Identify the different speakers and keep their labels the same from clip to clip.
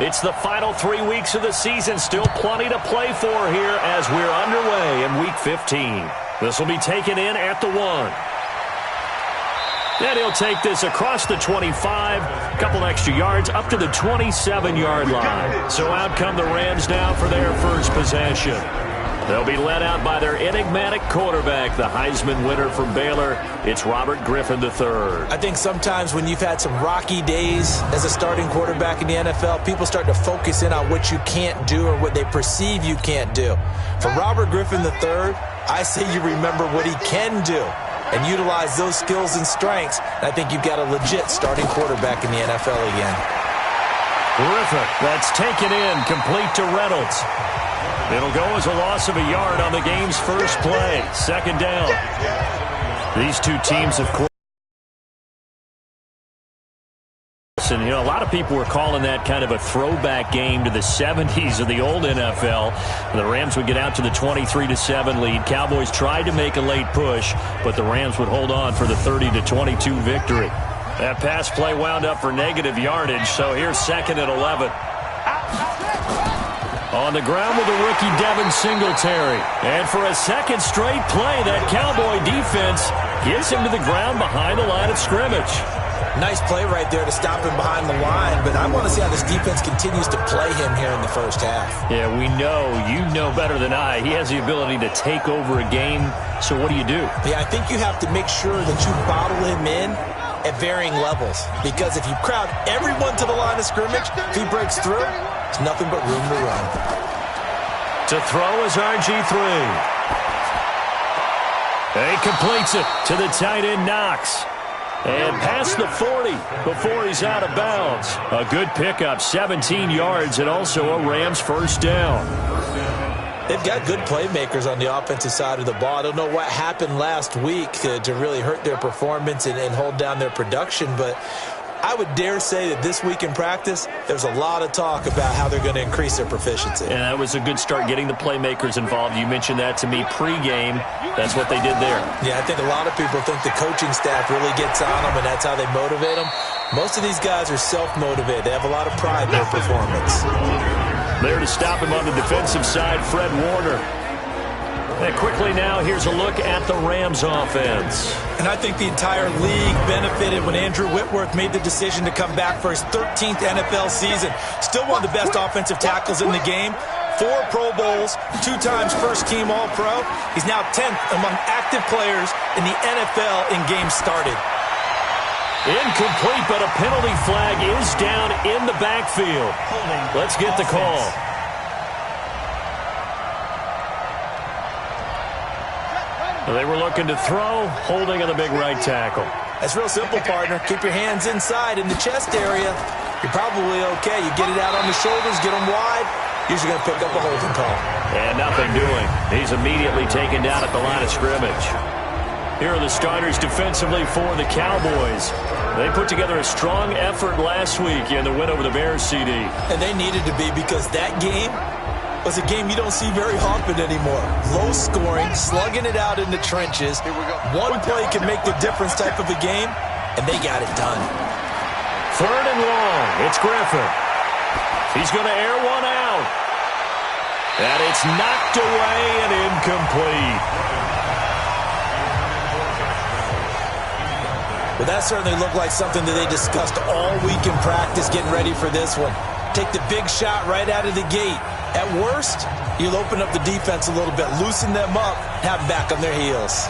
Speaker 1: It's the final 3 weeks of the season. Still plenty to play for here as we're underway in Week 15. This will be taken in at the 1. And he'll take this across the 25, a couple extra yards, up to the 27-yard line. So out come the Rams now for their first possession. They'll be led out by their enigmatic quarterback, the Heisman winner from Baylor. It's Robert Griffin III.
Speaker 2: I think sometimes when you've had some rocky days as a starting quarterback in the NFL, people start to focus in on what you can't do or what they perceive you can't do. For Robert Griffin III, I say you remember what he can do and utilize those skills and strengths. And I think you've got a legit starting quarterback in the NFL again.
Speaker 1: Griffin, that's taken in, complete to Reynolds. It'll go as a loss of a yard on the game's first play. Second down. These two teams, of course. And, a lot of people were calling that kind of a throwback game to the 70s of the old NFL. The Rams would get out to the 23-7 lead. Cowboys tried to make a late push, but the Rams would hold on for the 30-22 victory. That pass play wound up for negative yardage, so here's second and 11. On the ground with the rookie Devin Singletary. And for a second straight play, that Cowboy defense gets him to the ground behind the line of scrimmage.
Speaker 2: Nice play right there to stop him behind the line, but I want to see how this defense continues to play him here in the first half.
Speaker 1: Yeah, we know. You know better than I. He has the ability to take over a game, so what do you do?
Speaker 2: Yeah, I think you have to make sure that you bottle him in at varying levels, because if you crowd everyone to the line of scrimmage, if he breaks through, there's nothing but room to run.
Speaker 1: To throw is RG3. He completes it to the tight end, Knox. And past the 40 before he's out of bounds. A good pickup, 17 yards, and also a Rams first down.
Speaker 2: They've got good playmakers on the offensive side of the ball. I don't know what happened last week to really hurt their performance and hold down their production, but I would dare say that this week in practice, there's a lot of talk about how they're going to increase their proficiency.
Speaker 1: And that was a good start, getting the playmakers involved. You mentioned that to me pregame. That's what they did there.
Speaker 2: Yeah, I think a lot of people think the coaching staff really gets on them, and that's how they motivate them. Most of these guys are self-motivated. They have a lot of pride in their performance.
Speaker 1: There to stop him on the defensive side, Fred Warner. And quickly now, here's a look at the Rams offense.
Speaker 2: And I think the entire league benefited when Andrew Whitworth made the decision to come back for his 13th NFL season. Still one of the best offensive tackles in the game. 4 Pro Bowls, 2 times first-team All-Pro. He's now 10th among active players in the NFL in games started.
Speaker 1: Incomplete, but a penalty flag is down in the backfield. Let's get the call. They were looking to throw, holding on the big right tackle.
Speaker 2: That's real simple, partner. Keep your hands inside in the chest area. You're probably okay. You get it out on the shoulders, get them wide. Usually going to pick up a holding call.
Speaker 1: And nothing doing. He's immediately taken down at the line of scrimmage. Here are the starters defensively for the Cowboys. They put together a strong effort last week in the win over the Bears, CD.
Speaker 2: And they needed to be, because that game was a game you don't see very often anymore. Low scoring, slugging it out in the trenches. One play can make the difference type of a game, and they got it done.
Speaker 1: Third and long. It's Griffin. He's going to air one out. And it's knocked away and incomplete.
Speaker 2: Well, that certainly looked like something that they discussed all week in practice getting ready for this one. Take the big shot right out of the gate. At worst, you'll open up the defense a little bit, loosen them up, have them back on their heels.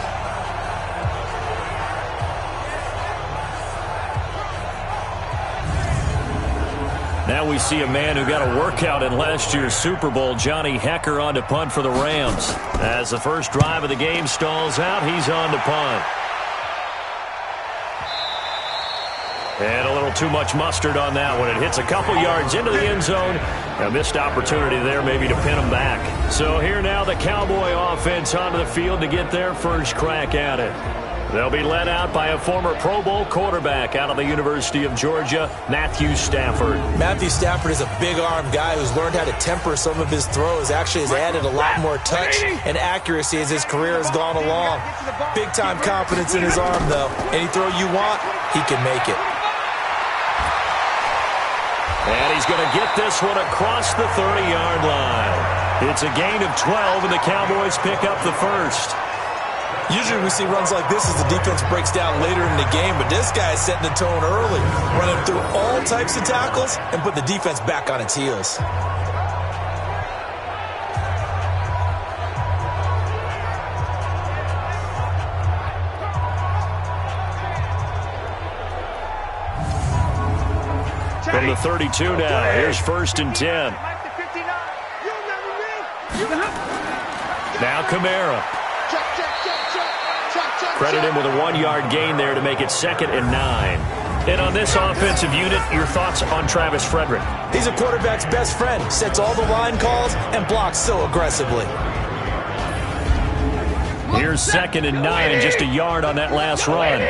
Speaker 1: Now we see a man who got a workout in last year's Super Bowl, Johnny Hekker, on to punt for the Rams. As the first drive of the game stalls out, he's on to punt. And a little too much mustard on that one. It hits a couple yards into the end zone. A missed opportunity there maybe to pin them back. So here now the Cowboy offense onto the field to get their first crack at it. They'll be led out by a former Pro Bowl quarterback out of the University of Georgia, Matthew Stafford.
Speaker 2: Matthew Stafford is a big-arm guy who's learned how to temper some of his throws. Actually has added a lot more touch and accuracy as his career has gone along. Big-time confidence in his arm, though. Any throw you want, he can make it.
Speaker 1: And he's going to get this one across the 30-yard line. It's a gain of 12, and the Cowboys pick up the first.
Speaker 2: Usually we see runs like this as the defense breaks down later in the game, but this guy is setting the tone early, running through all types of tackles and put the defense back on its heels.
Speaker 1: From the 32 now, here's 1st and 10. Now Kamara. Credit him with a 1-yard gain there to make it 2nd and 9. And on this offensive unit, your thoughts on Travis Frederick?
Speaker 2: He's a quarterback's best friend. Sets all the line calls and blocks so aggressively.
Speaker 1: Here's 2nd and 9, just a yard on that last run.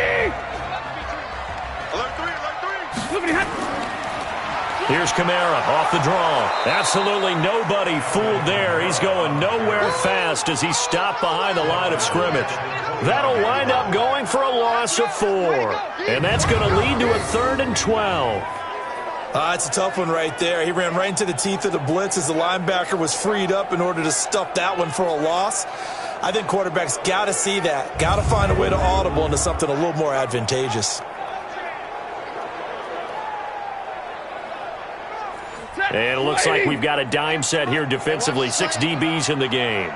Speaker 1: Here's Kamara off the draw. Absolutely nobody fooled there. He's going nowhere fast as he's stopped behind the line of scrimmage. That'll wind up going for a loss of 4. And that's going to lead to a 3rd and 12.
Speaker 2: It's a tough one right there. He ran right into the teeth of the blitz as the linebacker was freed up in order to stuff that one for a loss. I think quarterbacks got to see that. Got to find a way to audible into something a little more advantageous.
Speaker 1: And it looks like we've got a dime set here defensively. 6 DBs in the game.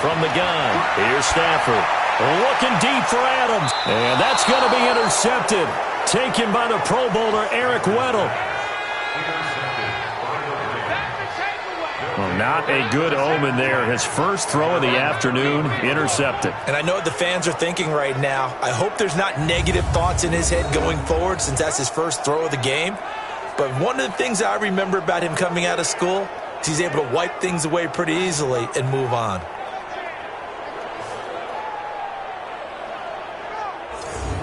Speaker 1: From the gun, here's Stafford. Looking deep for Adams. And that's going to be intercepted. Taken by the Pro Bowler, Eric Weddle. Well, not a good omen there. His first throw of the afternoon, intercepted.
Speaker 2: And I know what the fans are thinking right now. I hope there's not negative thoughts in his head going forward since that's his first throw of the game. But one of the things I remember about him coming out of school is he's able to wipe things away pretty easily and move on.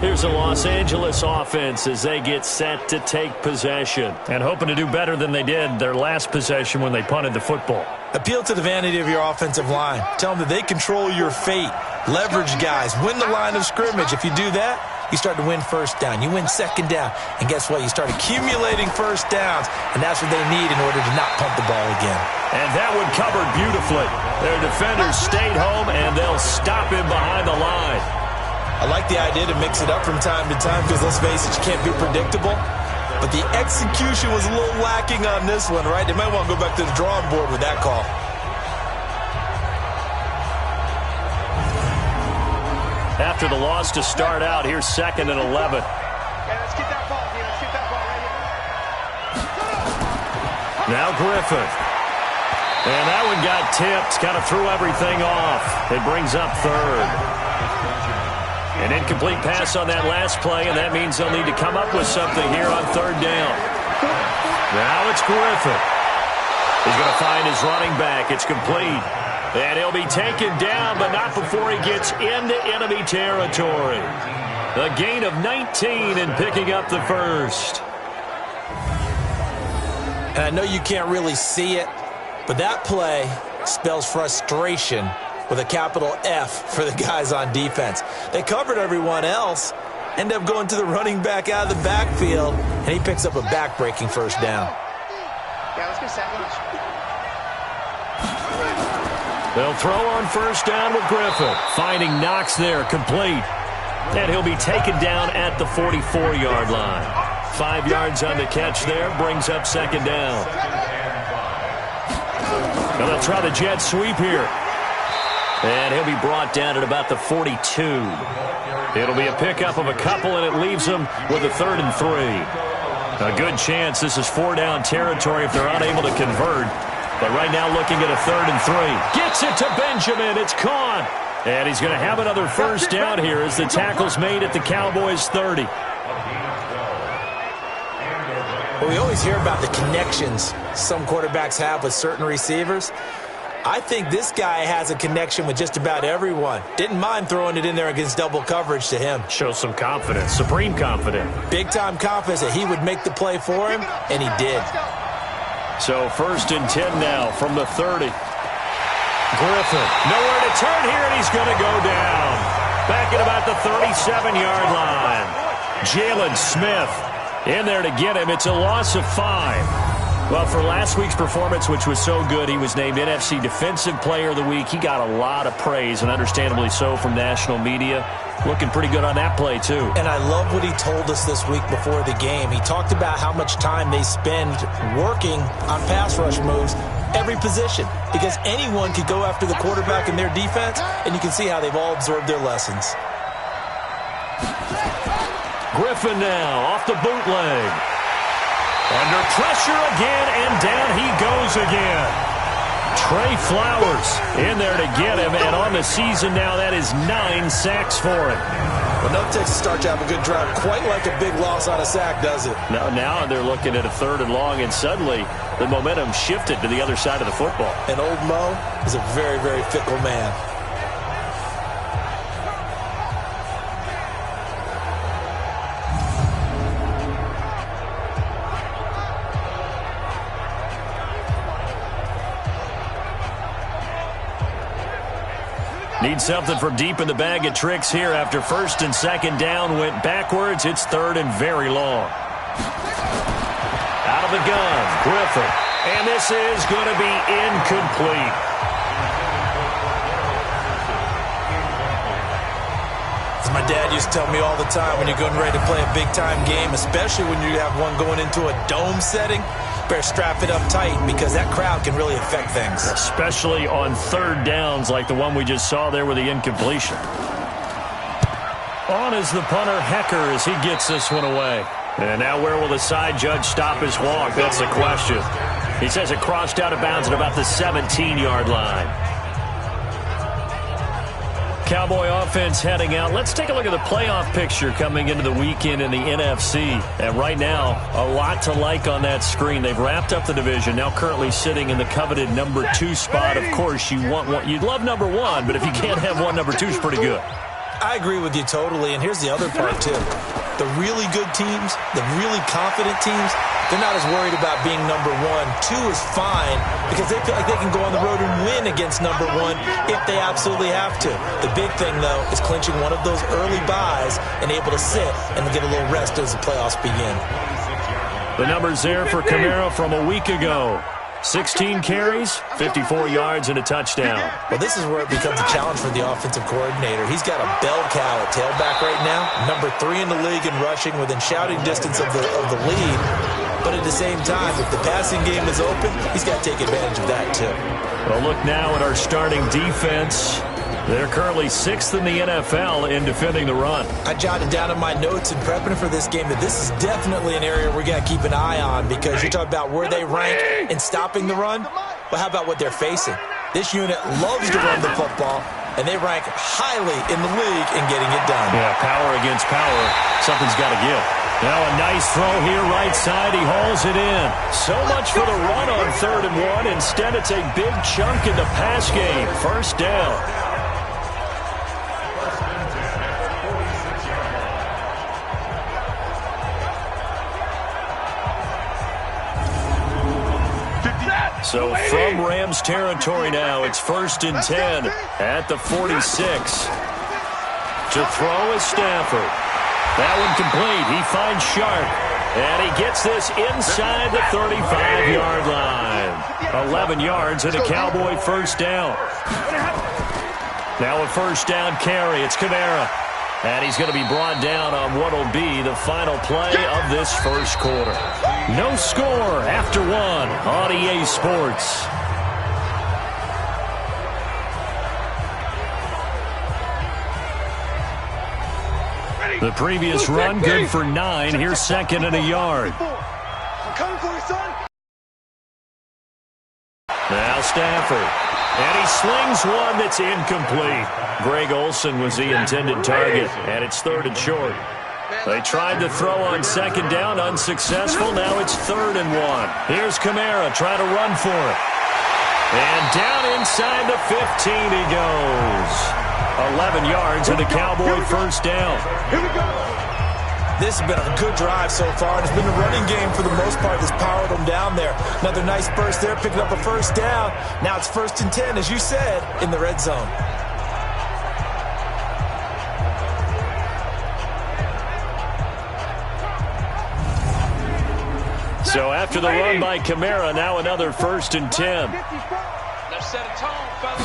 Speaker 1: Here's the Los Angeles offense as they get set to take possession. And hoping to do better than they did their last possession when they punted the football.
Speaker 2: Appeal to the vanity of your offensive line. Tell them that they control your fate. Leverage guys. Win the line of scrimmage. If you do that, you start to win first down. You win second down. And guess what? You start accumulating first downs. And that's what they need in order to not punt the ball again.
Speaker 1: And that one covered beautifully. Their defenders stayed home, and they'll stop him behind the line.
Speaker 2: I like the idea to mix it up from time to time because, let's face it, you can't be predictable. But the execution was a little lacking on this one, right? They might want to go back to the drawing board with that call.
Speaker 1: After the loss to start out, here's 2nd and 11.
Speaker 3: Yeah, let's get that ball, Let's get that ball right here.
Speaker 1: Now Griffin. And that one got tipped, kind of threw everything off. It brings up 3rd. An incomplete pass on that last play, and that means they'll need to come up with something here on 3rd down. Now it's Griffin. He's going to find his running back. It's complete. And he'll be taken down, but not before he gets into enemy territory. A gain of 19 and picking up the first.
Speaker 2: And I know you can't really see it, but that play spells frustration with a capital F for the guys on defense. They covered everyone else, end up going to the running back out of the backfield, and he picks up a back-breaking first down.
Speaker 3: Yeah, let's get second.
Speaker 1: They'll throw on 1st down with Griffin. Finding Knox there, complete. And he'll be taken down at the 44-yard line. 5 yards on the catch there, brings up 2nd down. Now they'll try the jet sweep here. And he'll be brought down at about the 42. It'll be a pickup of a couple, and it leaves them with a 3rd and 3. A good chance this is 4-down territory if they're unable to convert. But right now looking at a 3rd and 3. Gets it to Benjamin. It's caught. And he's going to have another first down here as the tackle's made at the Cowboys' 30.
Speaker 2: Well, we always hear about the connections some quarterbacks have with certain receivers. I think this guy has a connection with just about everyone. Didn't mind throwing it in there against double coverage to him.
Speaker 1: Shows some confidence, supreme confidence.
Speaker 2: Big-time confidence that he would make the play for him, and he did.
Speaker 1: So 1st and 10 now from the 30. Griffin, nowhere to turn here, and he's going to go down. Back at about the 37-yard line. Jalen Smith in there to get him. It's a loss of 5. Well, for last week's performance, which was so good, he was named NFC Defensive Player of the Week. He got a lot of praise, and understandably so, from national media. Looking pretty good on that play, too.
Speaker 2: And I love what he told us this week before the game. He talked about how much time they spend working on pass rush moves, every position, because anyone could go after the quarterback in their defense, and you can see how they've all absorbed their lessons.
Speaker 1: Griffin now off the bootleg. Under pressure again, and down he goes again. Trey Flowers in there to get him, and on the season now, that is 9 sacks for him.
Speaker 2: Well, no takes to start to have a good drive, quite like a big loss on a sack, does it?
Speaker 1: Now they're looking at a 3rd and long, and suddenly the momentum shifted to the other side of the football.
Speaker 2: And old Mo is a very, very fickle man.
Speaker 1: Need something from deep in the bag of tricks here after 1st and 2nd down went backwards. It's 3rd and very long. Out of the gun, Griffin. And this is going to be incomplete.
Speaker 2: As my dad used to tell me all the time, when you're getting ready to play a big-time game, especially when you have one going into a dome setting, better strap it up tight because that crowd can really affect things.
Speaker 1: Especially on 3rd downs like the one we just saw there with the incompletion. On is the punter, Hecker, as he gets this one away. And now where will the side judge stop his walk? That's the question. He says it crossed out of bounds at about the 17-yard line. Cowboy offense heading out. Let's take a look at the playoff picture coming into the weekend in the NFC. And right now, a lot to like on that screen. They've wrapped up the division, now currently sitting in the coveted number 2 spot. Of course, you'd love number 1, but if you can't have one, number 2 is pretty good.
Speaker 2: I agree with you totally, and here's the other part, too. The really good teams, the really confident teams, they're not as worried about being number 1. 2 is fine because they feel like they can go on the road and win against number 1 if they absolutely have to. The big thing, though, is clinching one of those early buys and able to sit and get a little rest as the playoffs begin.
Speaker 1: The numbers there for Kamara from a week ago. 16 carries, 54 yards, and a touchdown.
Speaker 2: Well, this is where it becomes a challenge for the offensive coordinator. He's got a bell cow at tailback right now, number 3 in the league in rushing, within shouting distance of the lead. But at the same time, if the passing game is open, he's got to take advantage of that, too.
Speaker 1: Well, look now at our starting defense. They're currently 6th in the NFL in defending the run.
Speaker 2: I jotted down in my notes in prepping for this game that this is definitely an area we got to keep an eye on because you talk about where they rank in stopping the run. Well, how about what they're facing? This unit loves to run the football, and they rank highly in the league in getting it done.
Speaker 1: Yeah, power against power. Something's got to give. Now a nice throw here, right side. He hauls it in. So much for the run on 3rd and 1. Instead, it's a big chunk in the pass game. 1st down. So from Rams territory now, it's 1st and 10 at the 46. To throw is Stafford. That one complete. He finds Sharp. And he gets this inside the 35-yard line. 11 yards and a Cowboy 1st down. Now a 1st down carry. It's Kamara. And he's going to be brought down on what will be the final play of this 1st quarter. No score after 1 on EA Sports. The previous run, good for 9. Here's 2nd and a yard. Now Stafford. And he slings one that's incomplete. Greg Olsen was the intended target, and it's 3rd and short. They tried to throw on 2nd down, unsuccessful. Now it's 3rd and 1. Here's Kamara trying to run for it. And down inside the 15 he goes. 11 yards and a Cowboy 1st down.
Speaker 3: Here we go.
Speaker 2: This has been a good drive so far, and it's been a running game for the most part that's powered them down there. Another nice burst there, picking up a 1st down. Now it's 1st and 10, as you said, in the red zone.
Speaker 1: So after the run by Kamara, now another 1st and 10.
Speaker 3: Let's set a tone, fellas.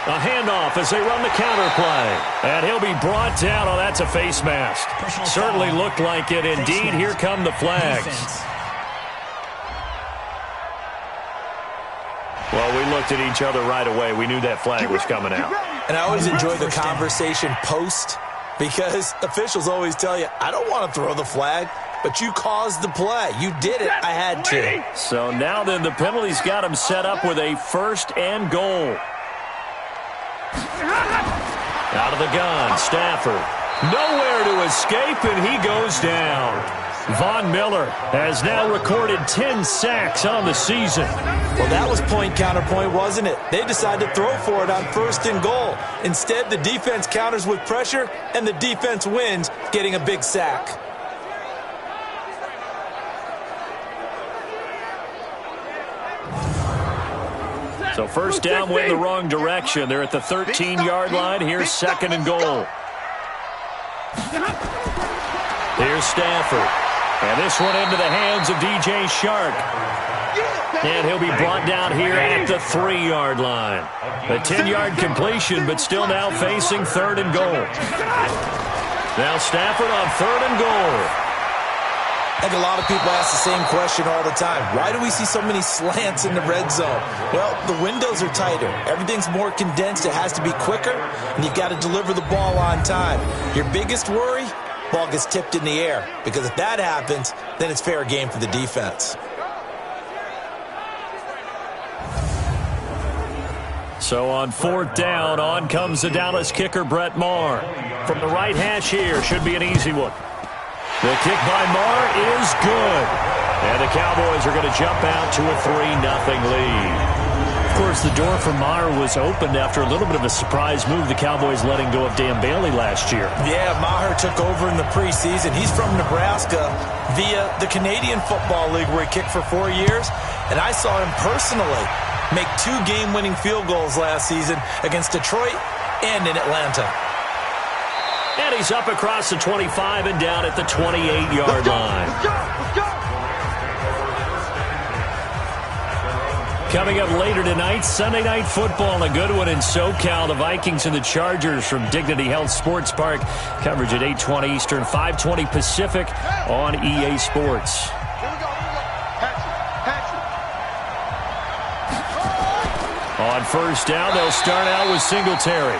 Speaker 1: A handoff as they run the counter play. And he'll be brought down. Oh, that's a face mask. Certainly looked like it. Indeed, here come the flags. Well, we looked at each other right away. We knew that flag was coming out.
Speaker 2: And I always enjoy the conversation post because officials always tell you, I don't want to throw the flag, but you caused the play. You did it. I had to.
Speaker 1: So now then the penalty's got him set up with a 1st and goal. Out of the gun, Stafford. Nowhere to escape, and he goes down. Von Miller has now recorded 10 sacks on the season.
Speaker 2: Well, that was point counterpoint, wasn't it? They decided to throw for it on 1st and goal. Instead, the defense counters with pressure, and the defense wins, getting a big sack.
Speaker 1: So 1st down went the wrong direction. They're at the 13-yard line. Here's 2nd and goal. Here's Stafford. And this one into the hands of DJ Shark. And he'll be brought down here at the 3-yard line. A 10-yard completion, but still now facing 3rd and goal. Now Stafford on 3rd and goal.
Speaker 2: I think a lot of people ask the same question all the time. Why do we see so many slants in the red zone? Well, the windows are tighter. Everything's more condensed. It has to be quicker, and you've got to deliver the ball on time. Your biggest worry? Ball gets tipped in the air, because if that happens, then it's fair game for the defense.
Speaker 1: So on 4th down, on comes the Dallas kicker, Brett Maher. From the right hash here, should be an easy one. The kick by Maher is good. And the Cowboys are going to jump out to a 3-0 lead. Of course, the door for Maher was opened after a little bit of a surprise move. The Cowboys letting go of Dan Bailey last year.
Speaker 2: Yeah, Maher took over in the preseason. He's from Nebraska via the Canadian Football League where he kicked for 4 years. And I saw him personally make 2 game-winning field goals last season against Detroit and in Atlanta.
Speaker 1: And he's up across the 25 and down at the 28-yard line.
Speaker 3: Let's go.
Speaker 1: Coming up later tonight, Sunday Night Football, a good one in SoCal. The Vikings and the Chargers from Dignity Health Sports Park. Coverage at 8:20 Eastern, 5:20 Pacific on EA Sports.
Speaker 3: Here we go. Patch it.
Speaker 1: On 1st down, they'll start out with Singletary.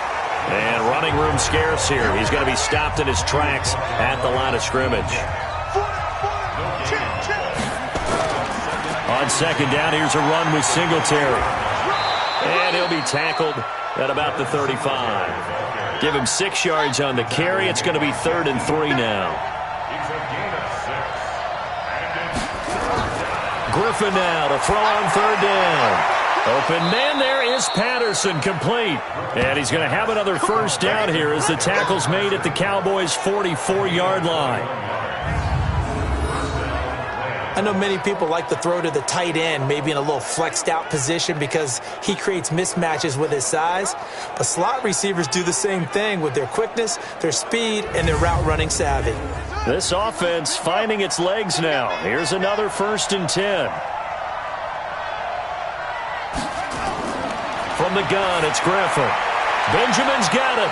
Speaker 1: And running room scarce here. He's going to be stopped in his tracks at the line of scrimmage. On 2nd down, here's a run with Singletary. And he'll be tackled at about the 35. Give him 6 yards on the carry. It's going to be 3rd and 3 now. Griffin now to throw on 3rd down. Open man there is Patterson, complete. And he's going to have another 1st down here as the tackle's made at the Cowboys' 44-yard line.
Speaker 2: I know many people like to throw to the tight end, maybe in a little flexed out position because he creates mismatches with his size. But slot receivers do the same thing with their quickness, their speed, and their route running savvy.
Speaker 1: This offense finding its legs now. Here's another 1st and 10. From the gun, it's Griffin. Benjamin's got it.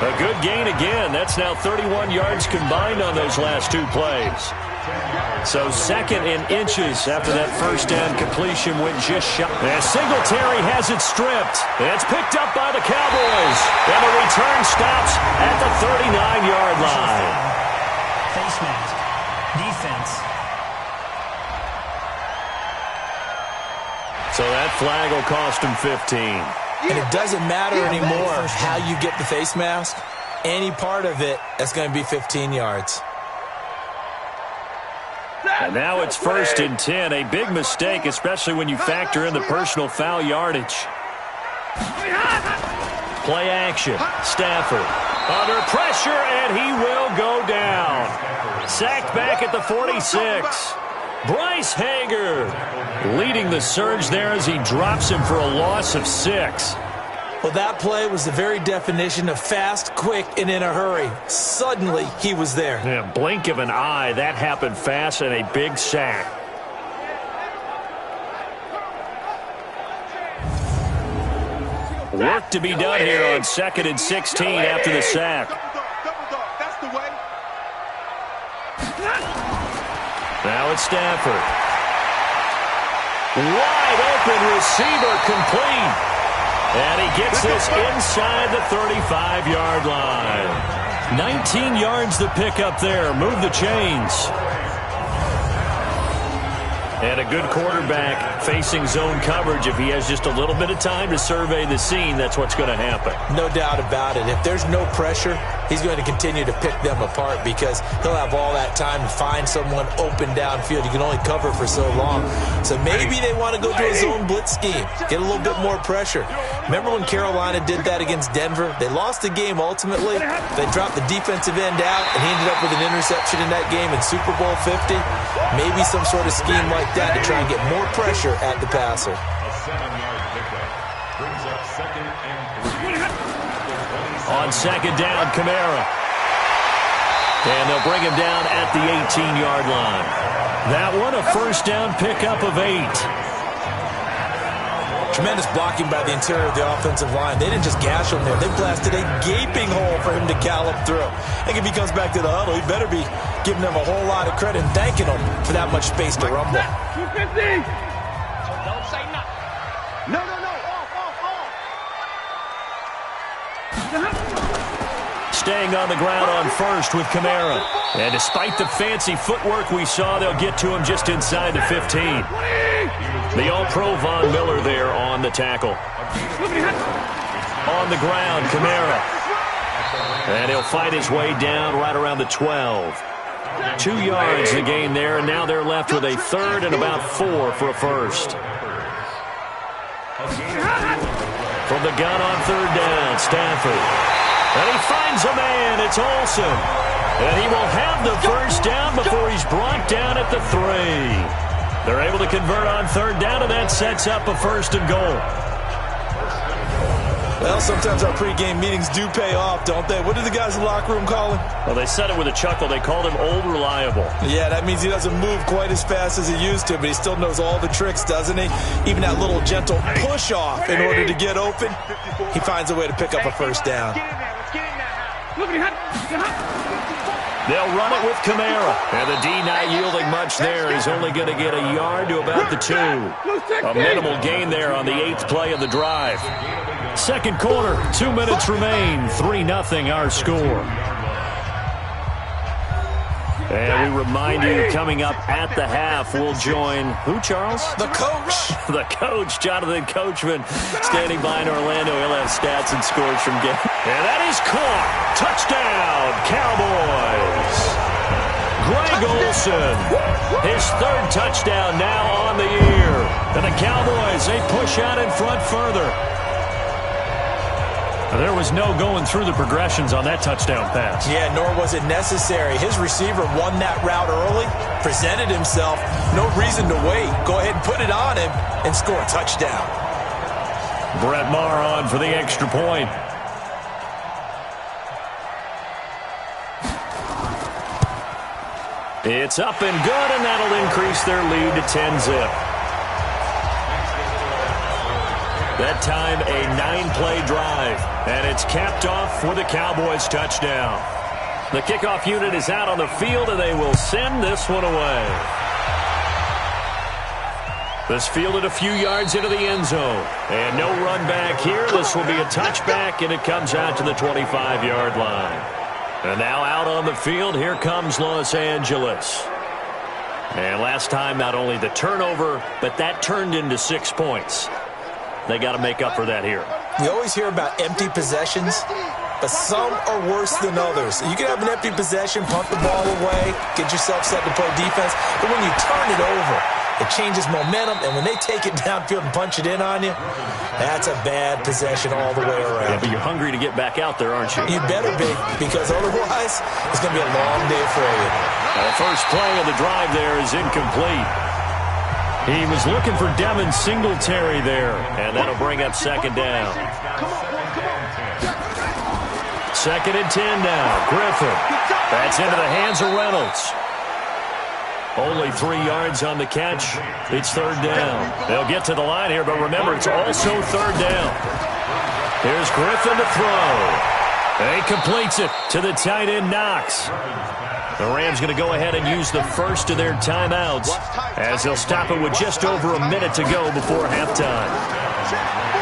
Speaker 1: A good gain again. That's now 31 yards combined on those last 2 plays. So 2nd in inches after that 1st down completion went just shy. And Singletary has it stripped. It's picked up by the Cowboys. And the return stops at the 39-yard line.
Speaker 4: Face mask. Defense.
Speaker 1: So that flag will cost him 15.
Speaker 2: And it doesn't matter anymore how you get the face mask. Any part of it, that's going to be 15 yards.
Speaker 1: And now it's 1st and 10. A big mistake, especially when you factor in the personal foul yardage. Play action. Stafford under pressure, and he will go down. Sacked back at the 46. Bryce Hager leading the surge there as he drops him for a loss of 6.
Speaker 2: Well, that play was the very definition of fast, quick, and in a hurry. Suddenly, he was there.
Speaker 1: Yeah, blink of an eye, that happened fast, and a big sack. Work to be done here on 2nd and 16 after the sack.
Speaker 3: That's the way.
Speaker 1: Now it's Stafford. Wide open receiver complete. And he gets this inside the 35-yard line. 19 yards to pick up there. Move the chains. And a good quarterback facing zone coverage. If he has just a little bit of time to survey the scene, that's what's going to happen.
Speaker 2: No doubt about it. If there's no pressure, he's going to continue to pick them apart because he'll have all that time to find someone open downfield. You can only cover for so long. So maybe they want to go to a zone blitz scheme, get a little bit more pressure. Remember when Carolina did that against Denver? They lost the game ultimately. They dropped the defensive end out, and he ended up with an interception in that game in Super Bowl 50. Maybe some sort of scheme like that to try and get more pressure at the passer.
Speaker 5: A 7-yard pickup brings up 2nd and 3.
Speaker 1: On 2nd down, Kamara. And they'll bring him down at the 18-yard line. That one, a first down pickup of 8.
Speaker 2: Tremendous blocking by the interior of the offensive line. They didn't just gash him there. They blasted a gaping hole for him to gallop through. I think if he comes back to the huddle, he better be giving them a whole lot of credit and thanking them for that much space to rumble.
Speaker 3: 250. So don't say nothing. No. Off.
Speaker 1: Staying on the ground on first with Kamara. And despite the fancy footwork we saw, they'll get to him just inside the 15. The All-Pro Von Miller there on the tackle. On the ground, Kamara. And he'll fight his way down right around the 12. 2 yards to gain there, and now they're left with a 3rd and about 4 for a first. From the gun on 3rd down, Stafford. And he finds a man. It's Olsen. And he will have the first down before he's brought down at the 3. They're able to convert on 3rd down, and that sets up a 1st and goal.
Speaker 2: Well, sometimes our pregame meetings do pay off, don't they? What did the guys in the locker room call him?
Speaker 1: Well, they said it with a chuckle. They called him Old Reliable.
Speaker 2: Yeah, that means he doesn't move quite as fast as he used to, but he still knows all the tricks, doesn't he? Even that little gentle push-off in order to get open, he finds a way to pick up a first down.
Speaker 1: They'll run it with Kamara. And the D not yielding much there. He's only going to get a yard to about the 2. A minimal gain there on the 8th play of the drive. 2nd quarter, 2 minutes remain. 3-0 our score. And we remind you, coming up at the half, we'll join who, Charles?
Speaker 2: The coach.
Speaker 1: The coach, Jonathan Coachman, standing by in Orlando. He'll have stats and scores from game. And that is caught. Touchdown, Cowboys. Greg Olsen, his 3rd touchdown now on the year. And the Cowboys, they push out in front further. There was no going through the progressions on that touchdown pass.
Speaker 2: Yeah, nor was it necessary. His receiver won that route early, presented himself. No reason to wait. Go ahead and put it on him and score a touchdown.
Speaker 1: Brett Maher on for the extra point. It's up and good, and that'll increase their lead to 10-zip. That time, a 9-play drive, and it's capped off with a Cowboys touchdown. The kickoff unit is out on the field, and they will send this one away. This fielded a few yards into the end zone, and no run back here. This will be a touchback, and it comes out to the 25-yard line. And now out on the field, here comes Los Angeles. And last time, not only the turnover, but that turned into 6 points. They got to make up for that here.
Speaker 2: You always hear about empty possessions, but some are worse than others. You can have an empty possession, punt the ball away, get yourself set to play defense, but when you turn it over, it changes momentum, and when they take it downfield and punch it in on you, that's a bad possession all the way around.
Speaker 1: Yeah, but you're hungry to get back out there, aren't you?
Speaker 2: You better be, because otherwise, it's going to be a long day for you.
Speaker 1: The first play of the drive there is incomplete. He was looking for Devin Singletary there, and that'll bring up second down. Second and 10 now. Griffin. That's into the hands of Reynolds. Only 3 yards on the catch. It's third down. They'll get to the line here, but remember, it's also third down. Here's Griffin to throw. He completes it to the tight end, Knox. The Rams going to go ahead and use the first of their timeouts as they'll stop it with just over a minute to go before halftime.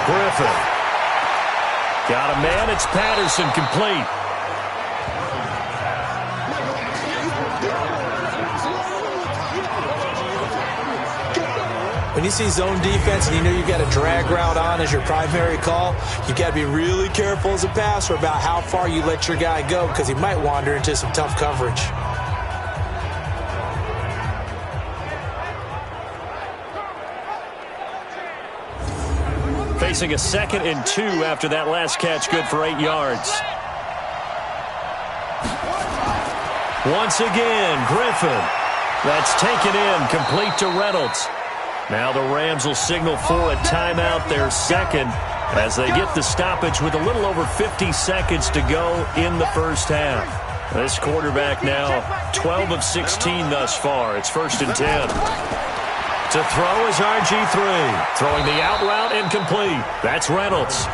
Speaker 1: Griffin. Got a man. It's Patterson, complete.
Speaker 2: When you see zone defense and you know you've got a drag route on as your primary call, you've got to be really careful as a passer about how far you let your guy go because he might wander into some tough coverage.
Speaker 1: Facing a 2nd and 2 after that last catch, good for 8 yards. Once again, Griffin. That's taken in, complete to Reynolds. Now the Rams will signal for a timeout, their second, as they get the stoppage with a little over 50 seconds to go in the first half. This quarterback now 12 of 16 thus far. It's 1st and 10. To throw is RG3. Throwing the out route incomplete. That's Reynolds.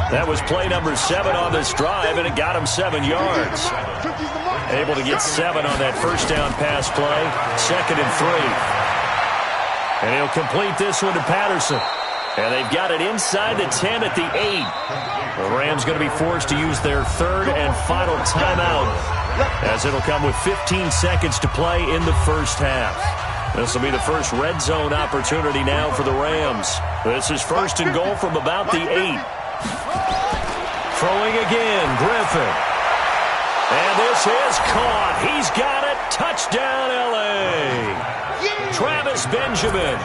Speaker 1: That was play number 7 on this drive, and it got him 7 yards. Able to get 7 on that first down pass play. 2nd and 3. And he'll complete this one to Patterson. And they've got it inside the 10 at the 8. The Rams going to be forced to use their third and final timeout, as it'll come with 15 seconds to play in the first half. This will be the first red zone opportunity now for the Rams. This is 1st and goal from about the 8. Throwing again, Griffin. And this is caught. He's got it. Touchdown, L.A. Travis Benjamin,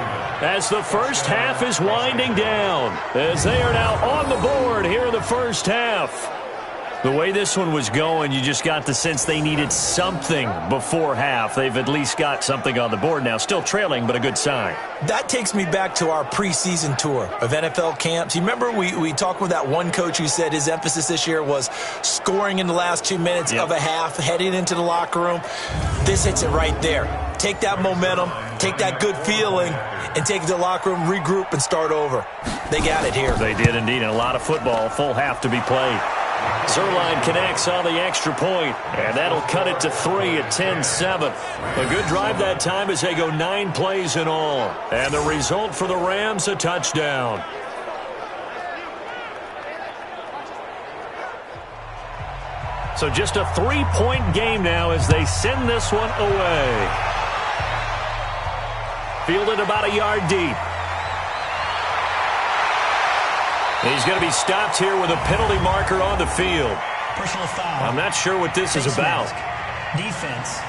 Speaker 1: as the first half is winding down, as they are now on the board here in the first half. The way this one was going, you just got the sense they needed something before half. They've at least got something on the board now. Still trailing, but a good sign.
Speaker 2: That takes me back to our preseason tour of NFL camps. You remember we talked with that one coach who said his emphasis this year was scoring in the last 2 minutes of a half, heading into the locker room. This hits it right there. Take that momentum, take that good feeling, and take it to the locker room, regroup, and start over. They got it here.
Speaker 1: They did indeed, and a lot of football, full half to be played. Zerline connects on the extra point, and that'll cut it to 3 at 10-7. A good drive that time as they go 9 plays in all. And the result for the Rams, a touchdown. So just a 3-point game now as they send this one away. Fielded about a yard deep. He's going to be stopped here with a penalty marker on the field.
Speaker 4: Personal foul.
Speaker 1: I'm not sure what this is about.
Speaker 4: Defense.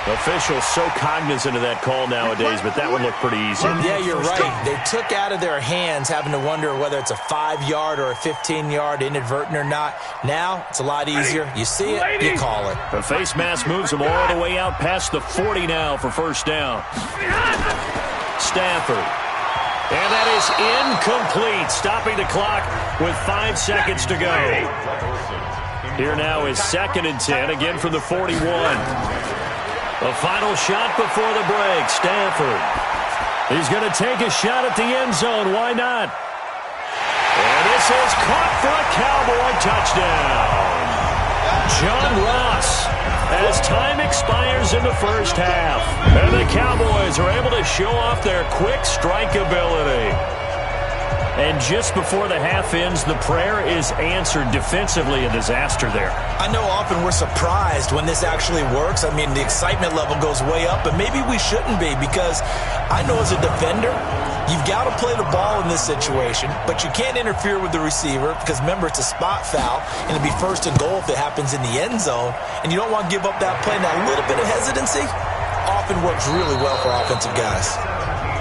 Speaker 1: Officials so cognizant of that call nowadays, but that one looked pretty easy.
Speaker 2: Yeah, you're right. They took out of their hands having to wonder whether it's a 5-yard or a 15-yard inadvertent or not. Now, it's a lot easier. You see it, you call it.
Speaker 1: The face mask moves them all the way out past the 40 now for first down. Stafford. And that is incomplete, stopping the clock with 5 seconds to go. Here now is 2nd and 10, again from the 41. The final shot before the break, Stafford. He's going to take a shot at the end zone. Why not? And this is caught for a Cowboy touchdown. John Ross, as time expires in the first half. And the Cowboys are able to show off their quick strike ability. And just before the half ends, the prayer is answered. Defensively, a disaster there.
Speaker 2: I know often we're surprised when this actually works. I mean, the excitement level goes way up, but maybe we shouldn't be, because I know as a defender, you've got to play the ball in this situation, but you can't interfere with the receiver because, remember, it's a spot foul, and it'd be 1st and goal if it happens in the end zone, and you don't want to give up that play. Now, a little bit of hesitancy often works really well for offensive guys.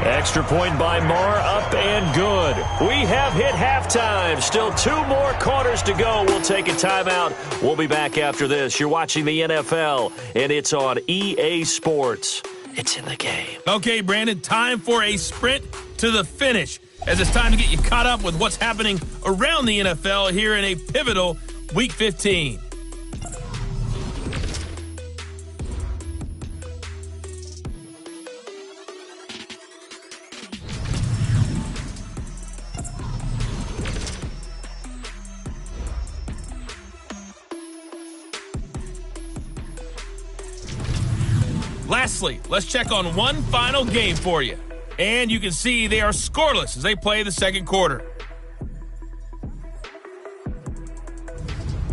Speaker 1: Extra point by Marr, up and good. We have hit halftime. Still 2 more quarters to go. We'll take a timeout. We'll be back after this. You're watching the NFL, and it's on EA Sports. It's in the game.
Speaker 6: Okay, Brandon, time for a sprint to the finish, as it's time to get you caught up with what's happening around the NFL here in a pivotal Week 15. Lastly, let's check on one final game for you. And you can see they are scoreless as they play the second quarter.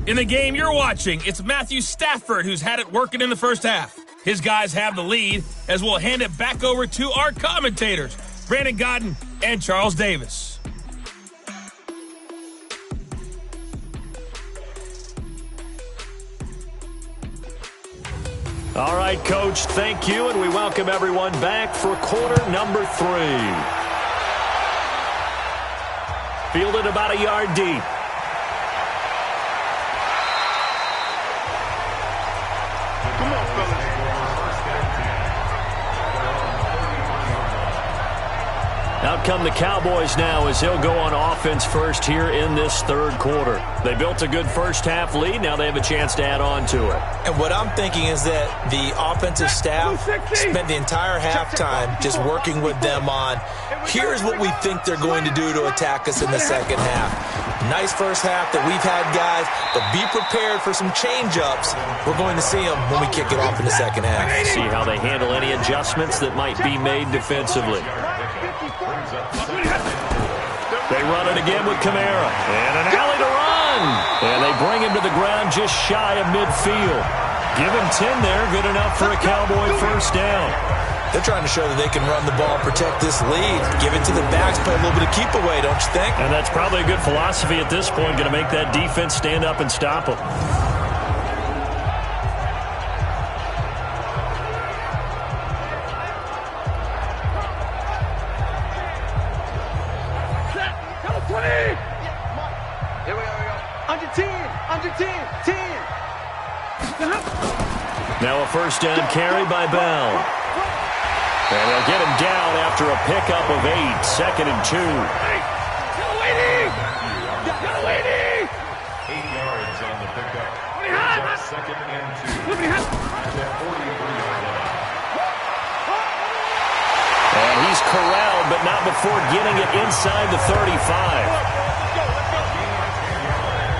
Speaker 6: In the game you're watching, it's Matthew Stafford who's had it working in the first half. His guys have the lead as we'll hand it back over to our commentators, Brandon Godden and Charles Davis.
Speaker 1: All right, Coach, thank you, and we welcome everyone back for quarter number 3. Fielded about a yard deep.
Speaker 5: Come on, fellas.
Speaker 1: Out come the Cowboys now as he'll go on offense first here in this third quarter. They built a good first half lead. Now they have a chance to add on to it.
Speaker 2: And what I'm thinking is that the offensive staff spent the entire halftime just working with them on, here's what we think they're going to do to attack us in the second half. Nice first half that we've had, guys, but be prepared for some change-ups. We're going to see them when we kick it off in the second half.
Speaker 1: See how they handle any adjustments that might be made defensively. They run it again with Kamara. And an alley to run. And they bring him to the ground just shy of midfield. Give him 10 there. Good enough for a Cowboy first down.
Speaker 2: They're trying to show that they can run the ball, protect this lead, give it to the backs, play a little bit of keep away, don't you think?
Speaker 1: And that's probably a good philosophy at this point, going to make that defense stand up and stop them.
Speaker 3: Here we go. Under 10, under 10, 10.
Speaker 1: Now a first down carry by Bell. And they'll get him down after a pickup of 8, 2nd and 2.
Speaker 5: Got 8 yards on the pickup. That's 2nd and 2. That 43-yard line.
Speaker 1: And he's corralled, but not before getting it inside the 35.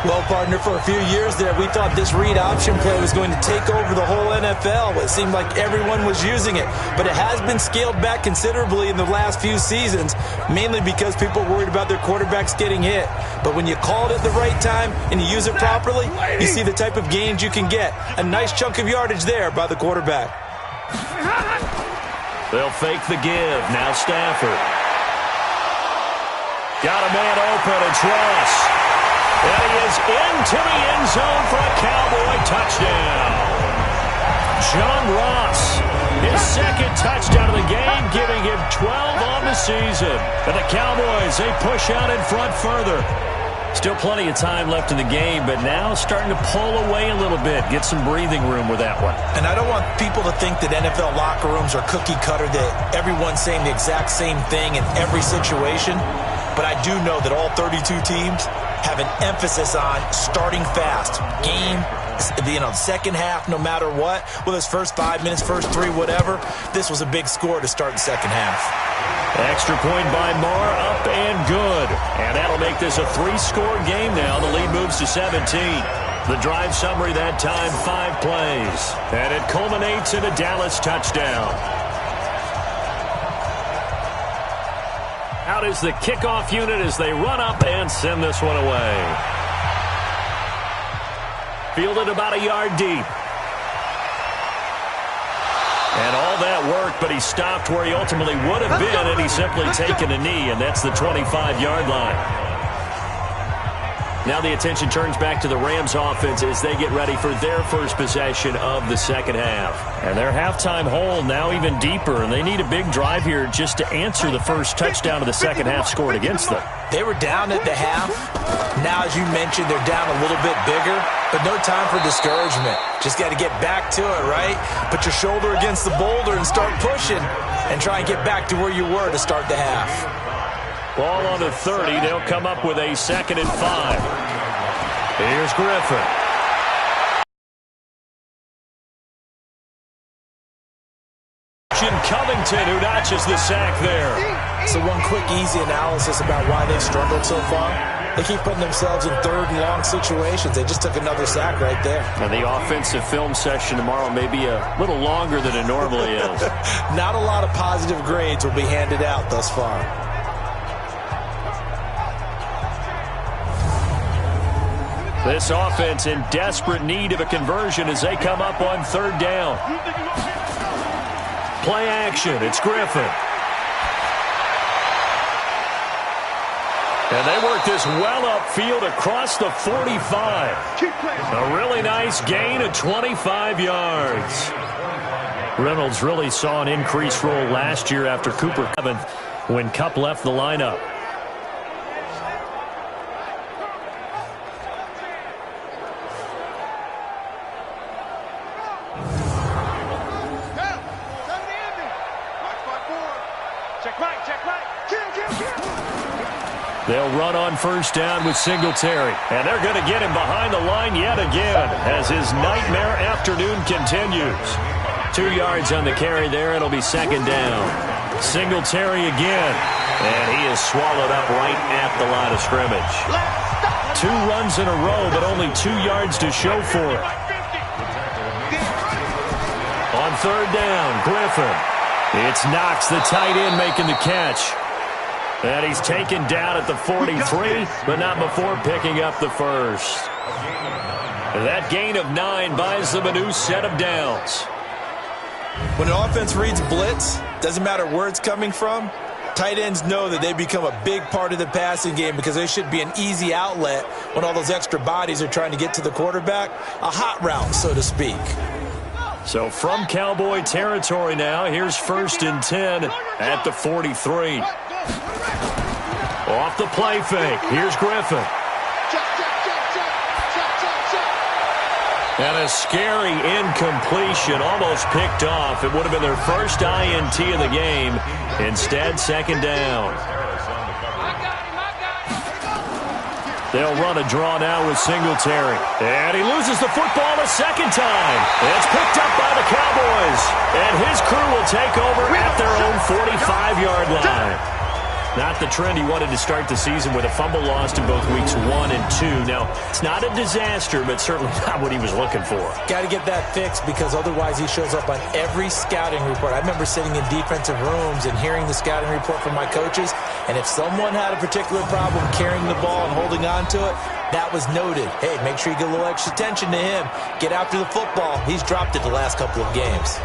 Speaker 2: Well, partner, for a few years there, we thought this read option play was going to take over the whole NFL. It seemed like everyone was using it, but it has been scaled back considerably in the last few seasons, mainly because people are worried about their quarterbacks getting hit. But when you call it at the right time and you use it properly, you see the type of gains you can get. A nice chunk of yardage there by the quarterback.
Speaker 1: They'll fake the give. Now Stafford. Got a man open. It's Ross. And he is into the end zone for a Cowboy touchdown. John Ross, his second touchdown of the game, giving him 12 on the season. And the Cowboys, they push out in front further. Still plenty of time left in the game, but now starting to pull away a little bit, get some breathing room with that one.
Speaker 2: And I don't want people to think that NFL locker rooms are cookie cutter, that everyone's saying the exact same thing in every situation. But I do know that all 32 teams have an emphasis on starting fast. Second half, no matter what, whether it's first 5 minutes, first 3, whatever, this was a big score to start the second half.
Speaker 1: Extra point by Marr, up and good. And that'll make this a 3-score game now. The lead moves to 17. The drive summary that time, 5 plays. And it culminates in a Dallas touchdown. Out is the kickoff unit as they run up and send this one away. Fielded about a yard deep. And all that worked, but he stopped where he ultimately would have been, and he's simply taken a knee, and that's the 25-yard line. Now the attention turns back to the Rams offense as they get ready for their first possession of the second half. And their halftime hole now even deeper, and they need a big drive here just to answer the first touchdown of the second half scored against them.
Speaker 2: They were down at the half. Now, as you mentioned, they're down a little bit bigger, but no time for discouragement. Just got to get back to it, right? Put your shoulder against the boulder and start pushing and try and get back to where you were to start the half.
Speaker 1: Ball on the 30. They'll come up with a 2nd and 5. Here's Griffin. Covington, who notches the sack there.
Speaker 2: So one quick, easy analysis about why they've struggled so far. They keep putting themselves in 3rd and long situations. They just took another sack right there.
Speaker 1: And the offensive film session tomorrow may be a little longer than it normally is.
Speaker 2: Not a lot of positive grades will be handed out thus far.
Speaker 1: This offense in desperate need of a conversion as they come up on 3rd down. Play action. It's Griffin. And they work this well upfield across the 45. A really nice gain of 25 yards. Reynolds really saw an increased role last year after Cooper when Kupp left the lineup. They'll run on 1st down with Singletary. And they're going to get him behind the line yet again as his nightmare afternoon continues. 2 yards on the carry there. It'll be 2nd down. Singletary again. And he is swallowed up right at the line of scrimmage. 2 runs in a row, but only 2 yards to show for it. On 3rd down, Griffin. It's Knox, the tight end, making the catch. And he's taken down at the 43, but not before picking up the first. That gain of 9 buys them a new set of downs.
Speaker 2: When an offense reads blitz, doesn't matter where it's coming from, tight ends know that they become a big part of the passing game because they should be an easy outlet when all those extra bodies are trying to get to the quarterback. A hot route, so to speak.
Speaker 1: So from Cowboy territory now, here's 1st and 10 at the 43. Off the play fake. Here's Griffin. And a scary incompletion, almost picked off. It would have been their first INT of the game. Instead, 2nd down. They'll run a draw now with Singletary. And he loses the football a 2nd time. It's picked up by the Cowboys. And his crew will take over at their own 45-yard line. Not the trend he wanted to start the season with a fumble lost in both weeks 1 and 2. Now, it's not a disaster, but certainly not what he was looking for.
Speaker 2: Got to get that fixed because otherwise he shows up on every scouting report. I remember sitting in defensive rooms and hearing the scouting report from my coaches, and if someone had a particular problem carrying the ball and holding on to it, that was noted. Hey, make sure you get a little extra attention to him. Get after the football. He's dropped it the last couple of games.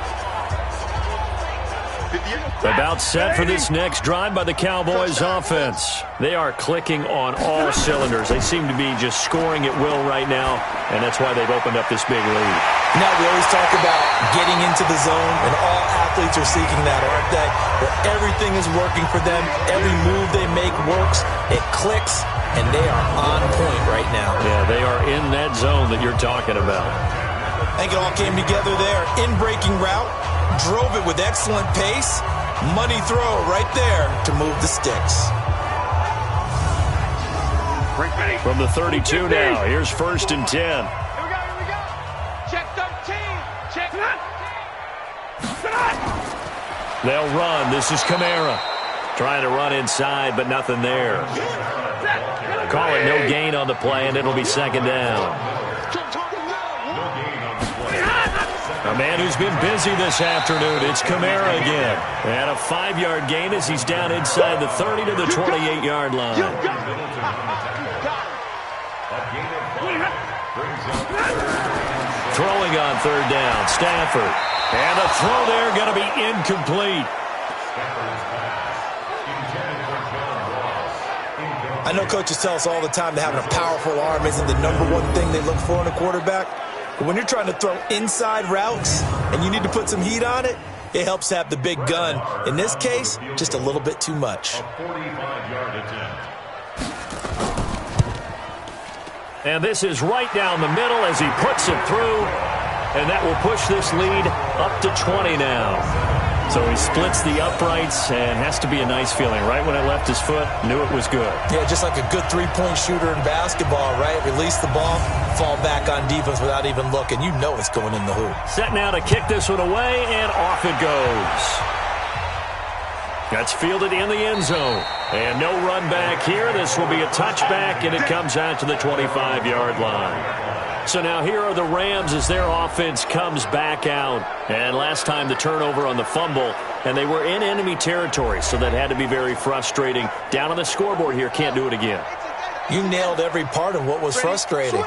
Speaker 1: About set for this next drive by the Cowboys offense. They are clicking on all cylinders. They seem to be just scoring at will right now, and that's why they've opened up this big lead.
Speaker 2: Now, we always talk about getting into the zone, and all athletes are seeking that, aren't they? Where everything is working for them. Every move they make works. It clicks, and they are on point right now.
Speaker 1: Yeah, they are in that zone that you're talking about.
Speaker 2: I think it all came together there. In-breaking route. Drove it with excellent pace. Money throw right there to move the sticks.
Speaker 1: From the 32 now, here's 1st and 10.
Speaker 3: Here we go. Check 13. Check 9.
Speaker 1: They'll run. This is Kamara. Trying to run inside, but nothing there. Call it no gain on the play, and it'll be 2nd down. A man who's been busy this afternoon, it's Kamara again. And a 5-yard gain as he's down inside the 30 to the 28-yard line. Throwing on 3rd down, Stafford. And the throw there going to be incomplete.
Speaker 2: I know coaches tell us all the time that having a powerful arm isn't the number one thing they look for in a quarterback. But when you're trying to throw inside routes and you need to put some heat on it, it helps have the big gun. In this case, just a little bit too much.
Speaker 5: A 45-yard attempt.
Speaker 1: And this is right down the middle as he puts it through. And that will push this lead up to 20 now. So he splits the uprights, and has to be a nice feeling. Right when it left his foot, knew it was good.
Speaker 2: Yeah, just like a good three-point shooter in basketball, right? Release the ball, fall back on defense without even looking. You know it's going in the hoop.
Speaker 1: Set now to kick this one away, and off it goes. That's fielded in the end zone. And no run back here. This will be a touchback, and it comes out to the 25-yard line. So now here are the Rams as their offense comes back out. And last time the turnover on the fumble, and they were in enemy territory, so that had to be very frustrating. Down on the scoreboard here, can't do it again.
Speaker 2: You nailed every part of what was frustrating.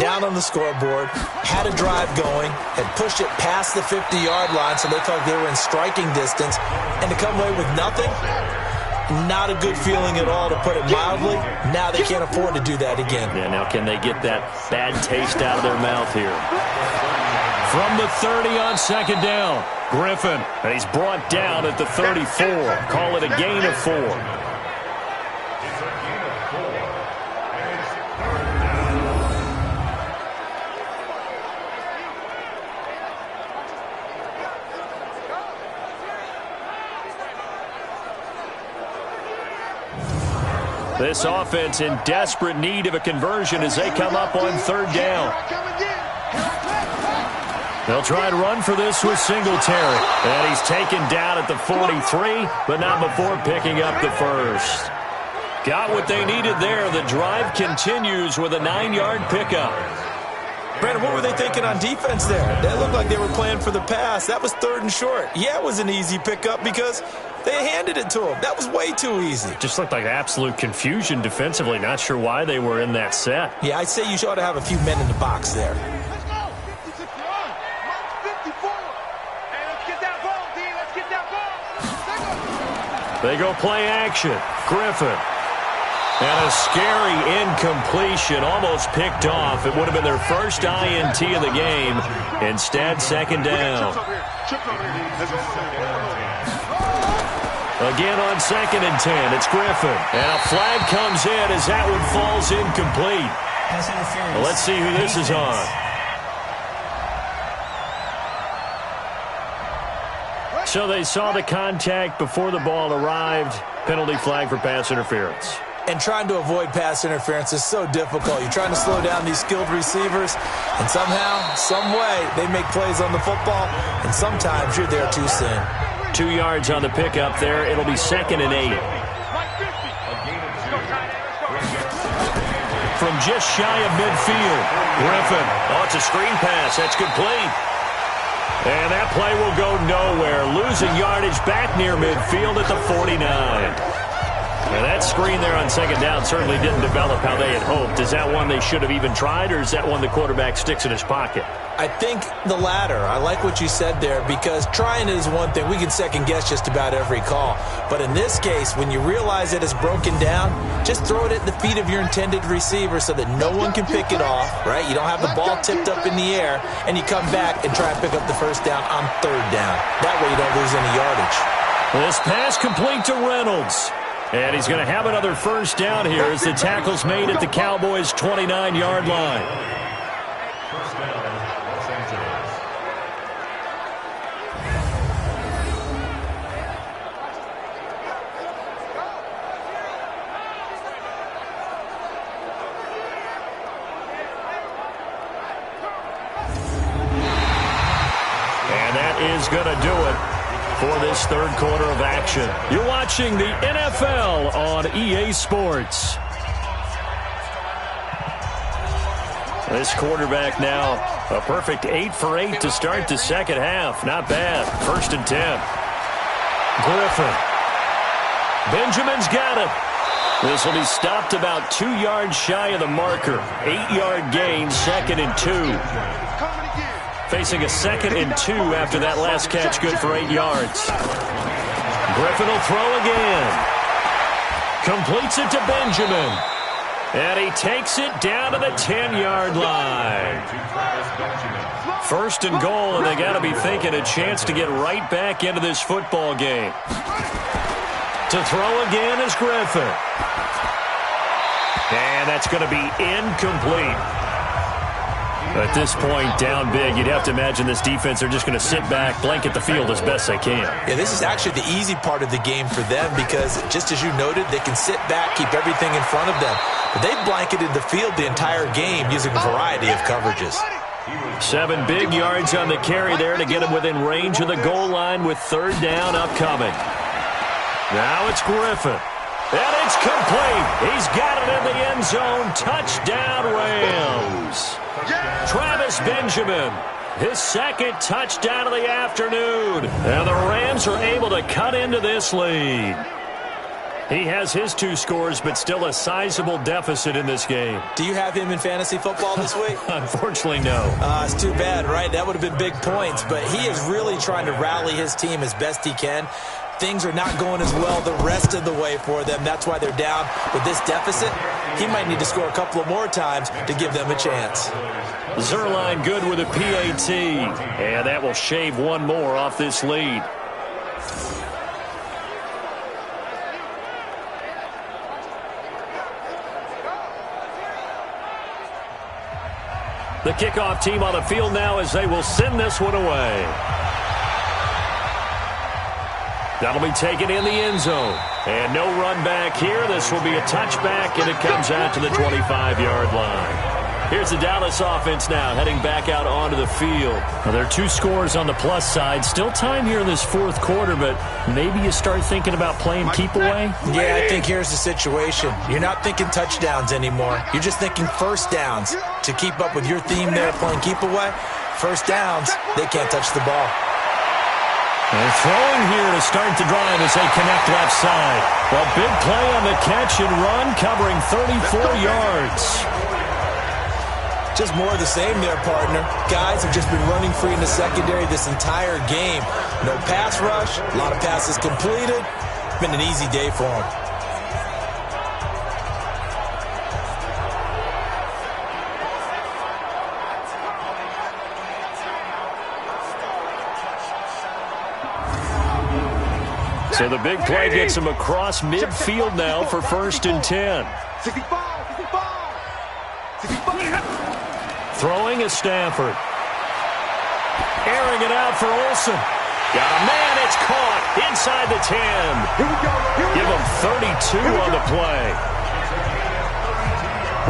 Speaker 2: Down on the scoreboard, had a drive going, had pushed it past the 50-yard line so they felt like they were in striking distance, and to come away with nothing, not a good feeling at all, to put it mildly. Now they can't afford to do that again.
Speaker 1: Yeah, now can they get that bad taste out of their mouth here? From the 30 on second down, Griffin. And he's brought down at the 34. Call it a gain of 4.
Speaker 5: It's a gain of 4. And it's third down.
Speaker 1: This offense in desperate need of a conversion as they come up on third down. They'll try to run for this with Singletary. And he's taken down at the 43, but not before picking up the first. Got what they needed there. The drive continues with a 9-yard pickup.
Speaker 2: Brandon, what were they thinking on defense there? That looked like they were playing for the pass. That was third and short. Yeah, it was an easy pickup because they handed it to him. That was way too easy.
Speaker 1: Just looked like absolute confusion defensively. Not sure why they were in that set.
Speaker 2: Yeah, I'd say you ought to have a few men in the box there.
Speaker 3: Let's go. 56 yards. March 54. Hey, let's get that ball, D. Let's get that ball.
Speaker 1: They go play action. Griffin. And a scary incompletion, almost picked off. It would have been their first INT of the game. Instead, second down. Again on second and 10, it's Griffin. And a flag comes in as that one falls incomplete. Well, let's see who this is on. So they saw the contact before the ball arrived. Penalty flag for pass interference.
Speaker 2: And trying to avoid pass interference is so difficult. You're trying to slow down these skilled receivers, and somehow, some way, they make plays on the football, and sometimes you're there too soon.
Speaker 1: 2 yards on the pickup there. It'll be second and 8. From just shy of midfield, Griffin. Oh, it's a screen pass. That's complete. And that play will go nowhere. Losing yardage back near midfield at the 49. Now that screen there on second down certainly didn't develop how they had hoped. Is that one they should have even tried, or is that one the quarterback sticks in his pocket?
Speaker 2: I think the latter. I like what you said there, because trying is one thing. We can second guess just about every call. But in this case, when you realize that it's broken down, just throw it at the feet of your intended receiver so that no one can pick it off, right? You don't have the ball tipped up in the air, and you come back and try and pick up the first down on third down. That way you don't lose any yardage.
Speaker 1: This pass complete to Reynolds. And he's going to have another first down here as the tackle's made at the Cowboys' 29-yard line.
Speaker 5: First down, Los Angeles.
Speaker 1: And that is going to do it for this third quarter of action. You're watching the NFL on EA Sports. This quarterback now a perfect 8 for 8 to start the second half. Not bad. First and 10. Griffin. Benjamin's got it. This will be stopped about 2 yards shy of the marker. 8-yard gain, second and 2. Facing a second and 2 after that last catch, good for 8 yards. Griffin will throw again. Completes it to Benjamin. And he takes it down to the 10-yard line. First and goal, and they got to be thinking a chance to get right back into this football game. To throw again is Griffin. And that's going to be incomplete. At this point, down big, you'd have to imagine this defense are just going to sit back, blanket the field as best they can.
Speaker 2: Yeah, this is actually the easy part of the game for them because, just as you noted, they can sit back, keep everything in front of them. But they've blanketed the field the entire game using a variety of coverages.
Speaker 1: 7 big yards on the carry there to get him within range of the goal line with third down upcoming. Now it's Griffin. And it's complete. He's got it in the end zone. Touchdown, Rams. Travis Benjamin, his second touchdown of the afternoon. And the Rams are able to cut into this lead. He has his 2 scores, but still a sizable deficit in this game.
Speaker 2: Do you have him in fantasy football this week?
Speaker 1: Unfortunately, no.
Speaker 2: It's too bad, right? That would have been big points, but he is really trying to rally his team as best he can. Things are not going as well the rest of the way for them. That's why they're down with this deficit. He might need to score a couple of more times to give them a chance.
Speaker 1: Zerline good with a PAT, and that will shave one more off this lead. The kickoff team on the field now as they will send this one away. That'll be taken in the end zone. And no run back here. This will be a touchback, and it comes out to the 25-yard line. Here's the Dallas offense now, heading back out onto the field. Well, there are 2 scores on the plus side. Still time here in this fourth quarter, but maybe you start thinking about playing keep away?
Speaker 2: Yeah, I think here's the situation. You're not thinking touchdowns anymore. You're just thinking first downs. To keep up with your theme there, playing keep away, first downs, they can't touch the ball.
Speaker 1: And throwing here to start the drive as they connect left side. Well, big play on the catch and run, covering 34 yards.
Speaker 2: Just more of the same there, partner. Guys have just been running free in the secondary this entire game. No pass rush, a lot of passes completed. Been an easy day for them.
Speaker 1: So the big play gets him across midfield now for 1st and 10.
Speaker 3: 65.
Speaker 1: Throwing is Stafford. Airing it out for Olsen. Got a man, it's caught inside the 10. Give him 32 on the play.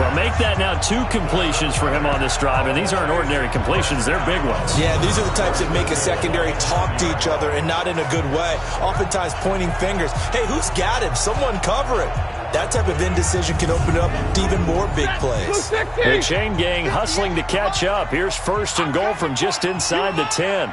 Speaker 1: Well, make that now 2 completions for him on this drive, and these aren't ordinary completions. They're big ones.
Speaker 2: Yeah, these are the types that make a secondary talk to each other and not in a good way. Oftentimes pointing fingers. Hey, who's got him? Someone cover it. That type of indecision can open up to even more big plays.
Speaker 1: The chain gang hustling to catch up. Here's 1st and goal from just inside the 10.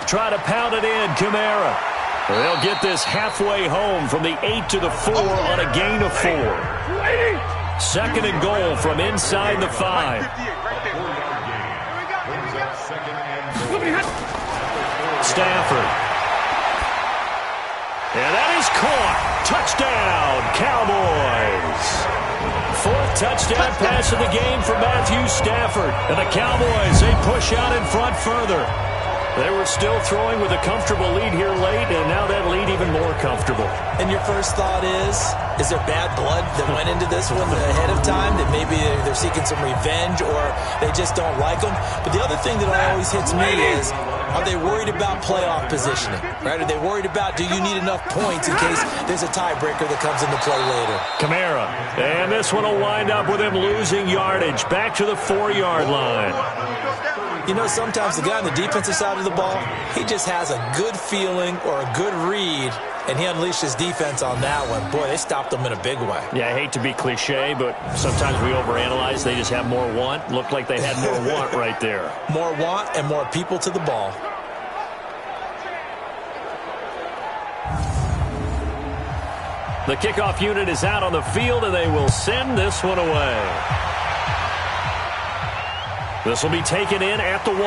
Speaker 1: Try to pound it in, Kamara. They'll get this halfway home from the 8 to the 4 on a gain of 4. 2nd and goal from inside the 5. Stafford. And that is caught. Touchdown, Cowboys. 4th touchdown pass of the game for Matthew Stafford. And the Cowboys, they push out in front further. They were still throwing with a comfortable lead here late, and now that lead even more comfortable.
Speaker 2: And your first thought is there bad blood that went into this one ahead of time, that maybe they're seeking some revenge or they just don't like them? But the other thing that always hits me is, are they worried about playoff positioning? Right? Are they worried about, do you need enough points in case there's a tiebreaker that comes into play later?
Speaker 1: Kamara, and this one will wind up with him losing yardage back to the 4-yard line.
Speaker 2: You know, sometimes the guy on the defensive side of the ball, he just has a good feeling or a good read, and he unleashed his defense on that one. Boy, they stopped him in a big way.
Speaker 1: Yeah, I hate to be cliche, but sometimes we overanalyze. They just have more want. Looked like they had more want right there.
Speaker 2: More want and more people to the ball.
Speaker 1: The kickoff unit is out on the field, and they will send this one away. This will be taken in at the 1.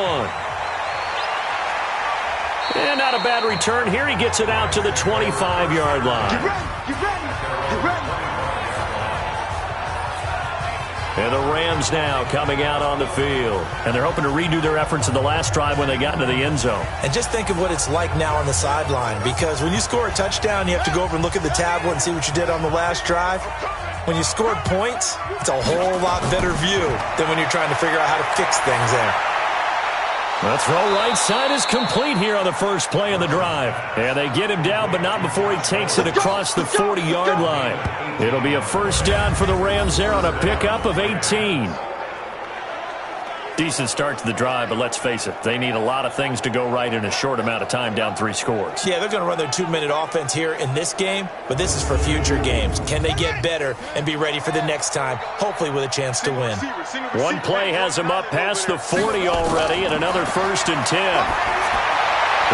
Speaker 1: And not a bad return here. He gets it out to the 25-yard line.
Speaker 3: Get ready, get ready, get ready.
Speaker 1: And the Rams now coming out on the field. And they're hoping to redo their efforts in the last drive when they got into the end zone.
Speaker 2: And just think of what it's like now on the sideline, because when you score a touchdown, you have to go over and look at the tablet and see what you did on the last drive. When you scored points, it's a whole lot better view than when you're trying to figure out how to fix things there.
Speaker 1: The throw right side is complete here on the first play of the drive. And they get him down, but not before he takes it across the 40-yard line. It'll be a first down for the Rams there on a pickup of 18. Decent start to the drive, but let's face it, they need a lot of things to go right in a short amount of time, down 3 scores.
Speaker 2: Yeah, they're going to run their 2-minute offense here in this game, but this is for future games. Can they get better and be ready for the next time, hopefully with a chance to win?
Speaker 1: One play has him up past the 40 already, and another 1st and 10.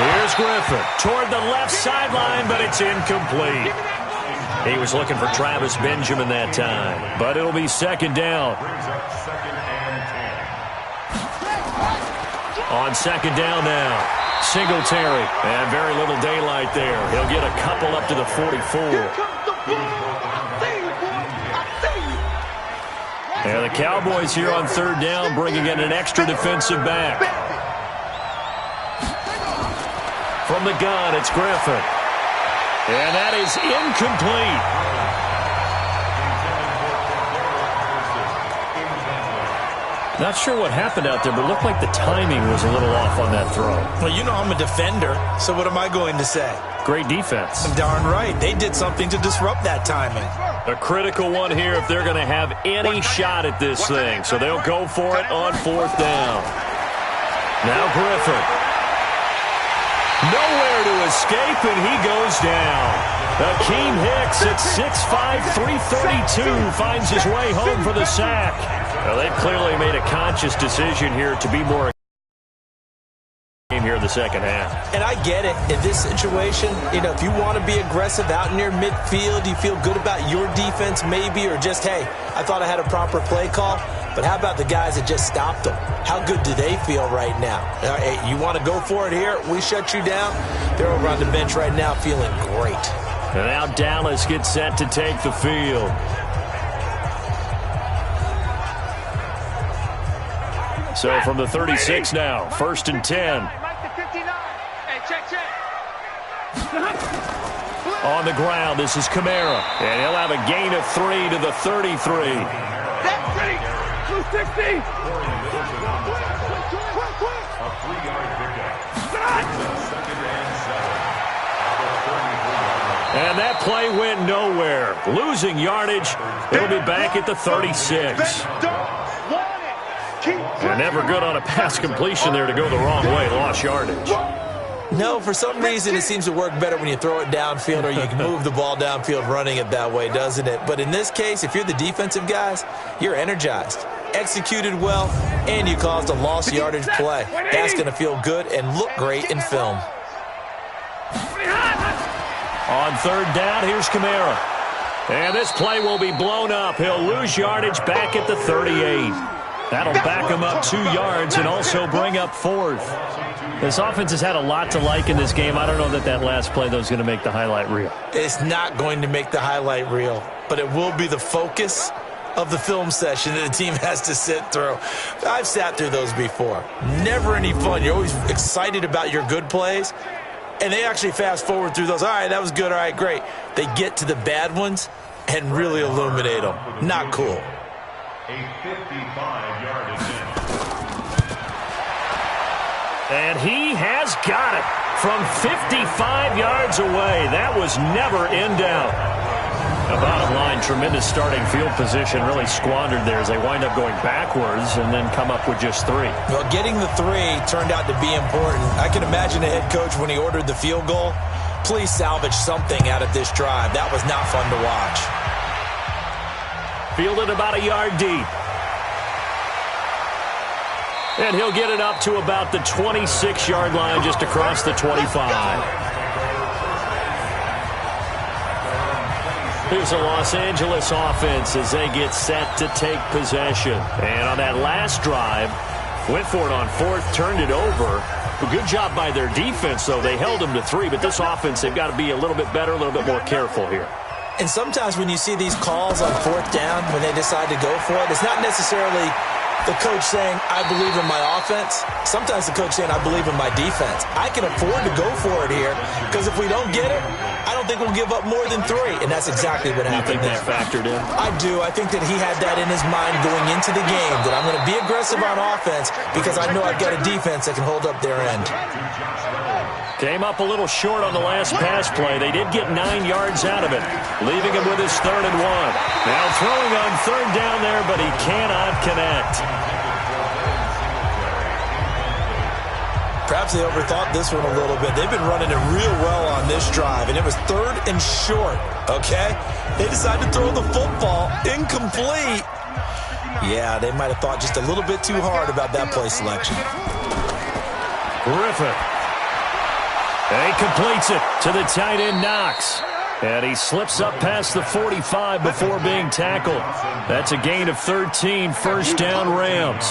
Speaker 1: Here's Griffin toward the left sideline, but it's incomplete. He was looking for Travis Benjamin that time, but it'll be 2nd down. On 2nd down now, Singletary, and very little daylight there. He'll get a couple up to the 44. And the Cowboys here on 3rd down, bringing in an extra defensive back. From the gun, it's Griffin. And that is incomplete. Not sure what happened out there, but it looked like the timing was a little off on that throw.
Speaker 2: Well, you know I'm a defender, so what am I going to say?
Speaker 1: Great defense.
Speaker 2: Darn right. They did something to disrupt that timing.
Speaker 1: A critical one here if they're going to have any shot at this thing. So they'll go for it on 4th down. Now Griffin. Nowhere to escape, and he goes down. Akeem Hicks at 6'5", 332 finds his way home for the sack. Well, they've clearly made a conscious decision here to be more here in the second half.
Speaker 2: And I get it. In this situation, you know, if you want to be aggressive out in your midfield, you feel good about your defense maybe, or just, hey, I thought I had a proper play call. But how about the guys that just stopped them? How good do they feel right now? Hey, you want to go for it here? We shut you down. They're over on the bench right now feeling great.
Speaker 1: And now Dallas gets set to take the field. So from the 36 now, 1st and 10. On the ground, this is Kamara. And he'll have a gain of 3 to the 33.
Speaker 3: That's 260.
Speaker 5: A 3-yard pickup.
Speaker 1: And that play went nowhere. Losing yardage. It'll be back at the 36. And never good on a pass completion there to go the wrong way. Lost yardage.
Speaker 2: No, for some reason it seems to work better when you throw it downfield or you can move the ball downfield running it that way, doesn't it? But in this case, if you're the defensive guys, you're energized, executed well, and you caused a lost yardage play. That's going to feel good and look great in film.
Speaker 1: On 3rd down, here's Kamara. And this play will be blown up. He'll lose yardage back at the 38. That'll back him up 2 yards and also bring up 4th. This offense has had a lot to like in this game. I don't know that that last play, though, is going to make the highlight reel.
Speaker 2: It's not going to make the highlight reel, but it will be the focus of the film session that the team has to sit through. I've sat through those before. Never any fun. You're always excited about your good plays, and they actually fast forward through those. All right, that was good. All right, great. They get to the bad ones and really illuminate them. Not cool.
Speaker 5: A 55-yard attempt.
Speaker 1: And he has got it from 55 yards away. That was never in doubt. The bottom line, tremendous starting field position, really squandered there as they wind up going backwards and then come up with just 3.
Speaker 2: Well, getting the 3 turned out to be important. I can imagine the head coach when he ordered the field goal. Please salvage something out of this drive. That was not fun to watch.
Speaker 1: Fielded about a yard deep. And he'll get it up to about the 26-yard line, just across the 25. Here's a Los Angeles offense as they get set to take possession. And on that last drive, went for it on 4th, turned it over. Well, good job by their defense, though. They held them to 3, but this offense, they've got to be a little bit better, a little bit more careful here.
Speaker 2: And sometimes when you see these calls on 4th down, when they decide to go for it, it's not necessarily the coach saying, I believe in my offense. Sometimes the coach saying, I believe in my defense. I can afford to go for it here because if we don't get it, I don't think we'll give up more than 3. And that's exactly what happened there.
Speaker 1: You think that factored in?
Speaker 2: I do. I think that he had that in his mind going into the game, that I'm going to be aggressive on offense because I know I've got a defense that can hold up their end.
Speaker 1: Came up a little short on the last pass play. They did get 9 yards out of it, leaving him with his 3rd and 1. Now throwing on 3rd down there, but he cannot connect.
Speaker 2: Perhaps they overthought this one a little bit. They've been running it real well on this drive, and it was 3rd and short, okay? They decided to throw the football incomplete. Yeah, they might have thought just a little bit too hard about that play selection.
Speaker 1: Griffin. And he completes it to the tight end, Knox. And he slips up past the 45 before being tackled. That's a gain of 13, 1st down Rams.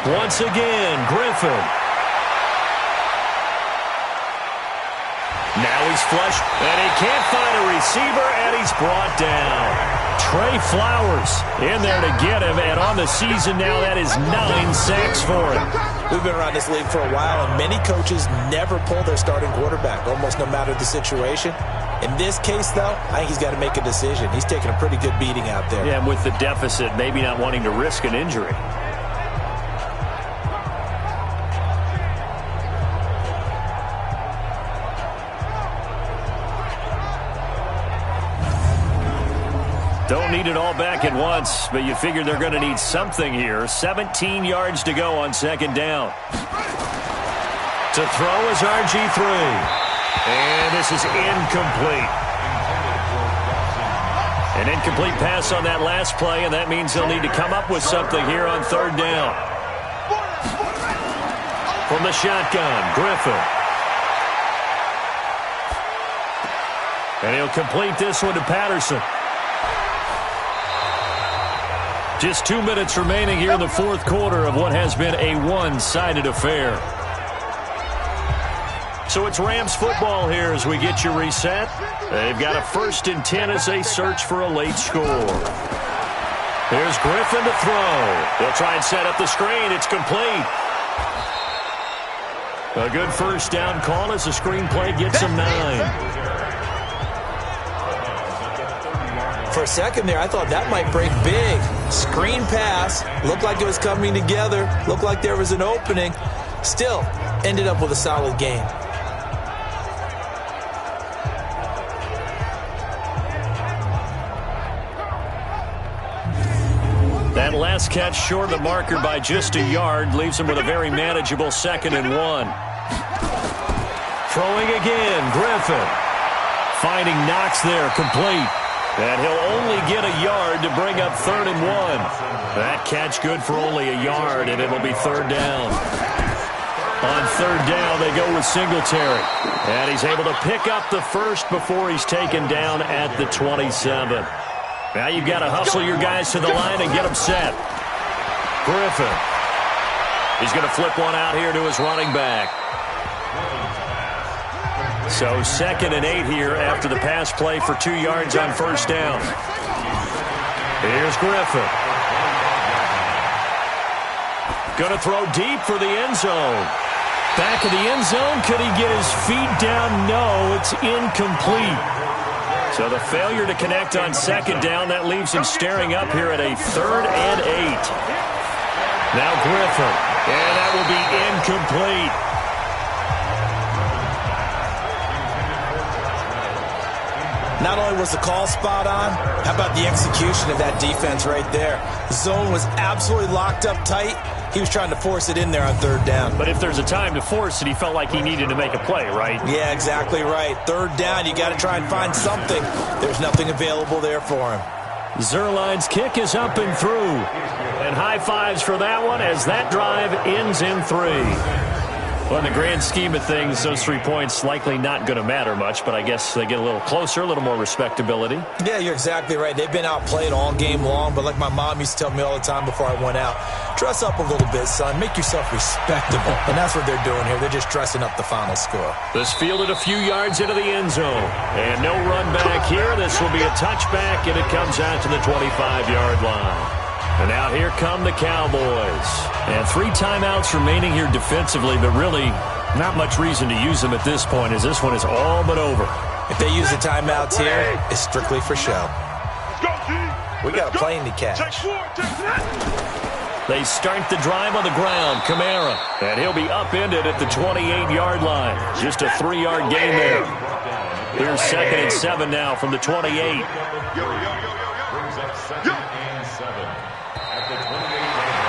Speaker 1: Once again, Griffin. Now he's flushed, and he can't find a receiver, and he's brought down. Trey Flowers in there to get him, and on the season now, that is 9 sacks for him.
Speaker 2: We've been around this league for a while, and many coaches never pull their starting quarterback, almost no matter the situation. In this case, though, I think he's got to make a decision. He's taking a pretty good beating out there.
Speaker 1: Yeah, and with the deficit, maybe not wanting to risk an injury. Don't need it all back at once, but you figure they're going to need something here. 17 yards to go on 2nd down. To throw is RG3. And this is incomplete. An incomplete pass on that last play, and that means they'll need to come up with something here on 3rd down. From the shotgun, Griffin. And he'll complete this one to Patterson. Just 2 minutes remaining here in the 4th quarter of what has been a one-sided affair. So it's Rams football here as we get you reset. They've got a 1st and 10 as they search for a late score. Here's Griffin to throw. They'll try and set up the screen. It's complete. A good 1st down call as the screen play gets them 9.
Speaker 2: For a second there, I thought that might break big. Screen pass. Looked like it was coming together. Looked like there was an opening. Still, ended up with a solid game.
Speaker 1: That last catch short of the marker by just a yard leaves him with a very manageable 2nd and 1. Throwing again, Griffin. Finding Knox there, complete. And he'll only get a yard to bring up 3rd and 1. That catch good for only a yard, and it'll be 3rd down. On 3rd down, they go with Singletary. And he's able to pick up the 1st before he's taken down at the 27. Now you've got to hustle your guys to the line and get them set. Griffin. He's going to flip one out here to his running back. So 2nd and 8 here after the pass play for 2 yards on 1st down. Here's Griffin. Going to throw deep for the end zone. Back of the end zone. Could he get his feet down? No, it's incomplete. So the failure to connect on 2nd down, that leaves him staring up here at a 3rd and 8. Now Griffin. And that will be incomplete.
Speaker 2: Not only was the call spot on, how about the execution of that defense right there? The zone was absolutely locked up tight. He was trying to force it in there on 3rd down.
Speaker 1: But if there's a time to force it, he felt like he needed to make a play, right?
Speaker 2: Yeah, exactly right. 3rd down, you got to try and find something. There's nothing available there for him.
Speaker 1: Zerline's kick is up and through. And high fives for that one as that drive ends in 3. Well, in the grand scheme of things, those 3 points likely not going to matter much, but I guess they get a little closer, a little more respectability.
Speaker 2: Yeah, you're exactly right. They've been outplayed all game long, but like my mom used to tell me all the time before I went out, dress up a little bit, son. Make yourself respectable. And that's what they're doing here. They're just dressing up the final score.
Speaker 1: This fielded a few yards into the end zone. And no run back here. This will be a touchback, and it comes out to the 25-yard line. And now here come the Cowboys. And 3 timeouts remaining here defensively, but really not much reason to use them at this point, as this one is all but over.
Speaker 2: If they use the timeouts here, it's strictly for show. We got a plane to catch.
Speaker 1: They start the drive on the ground. Kamara. And he'll be upended at the 28-yard line. Just a 3-yard gain there. Here's 2nd and 7 now from the 28.
Speaker 5: Brings up 2nd and 7 at the 28-yard line.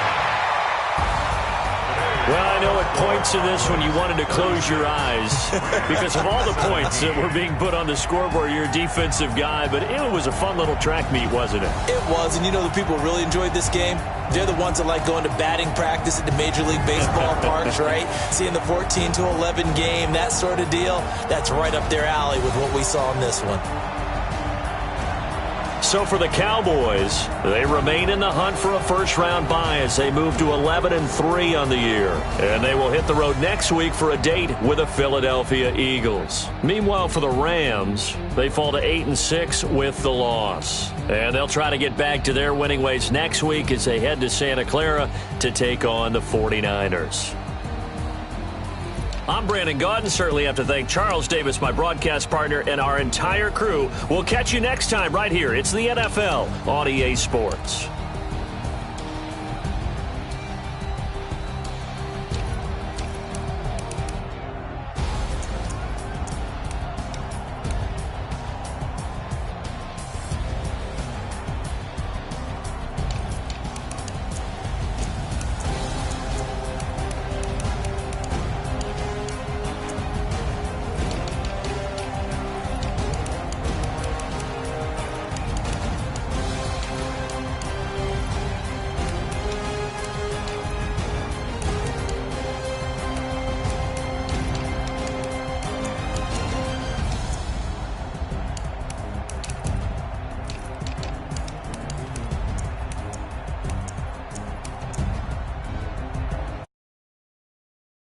Speaker 1: Well, I know at points in this one you wanted to close your eyes because of all the points that were being put on the scoreboard. You're a defensive guy, but it was a fun little track meet, wasn't it?
Speaker 2: It was, and you know the people who really enjoyed this game? They're the ones that like going to batting practice at the Major League Baseball parks, right? Seeing the 14-11 game, that sort of deal. That's right up their alley with what we saw in this one.
Speaker 1: So for the Cowboys, they remain in the hunt for a first-round bye as they move to 11-3 on the year. And they will hit the road next week for a date with the Philadelphia Eagles. Meanwhile, for the Rams, they fall to 8-6 with the loss. And they'll try to get back to their winning ways next week as they head to Santa Clara to take on the 49ers. I'm Brandon Gaudin. Certainly have to thank Charles Davis, my broadcast partner, and our entire crew. We'll catch you next time right here. It's the NFL on EA Sports.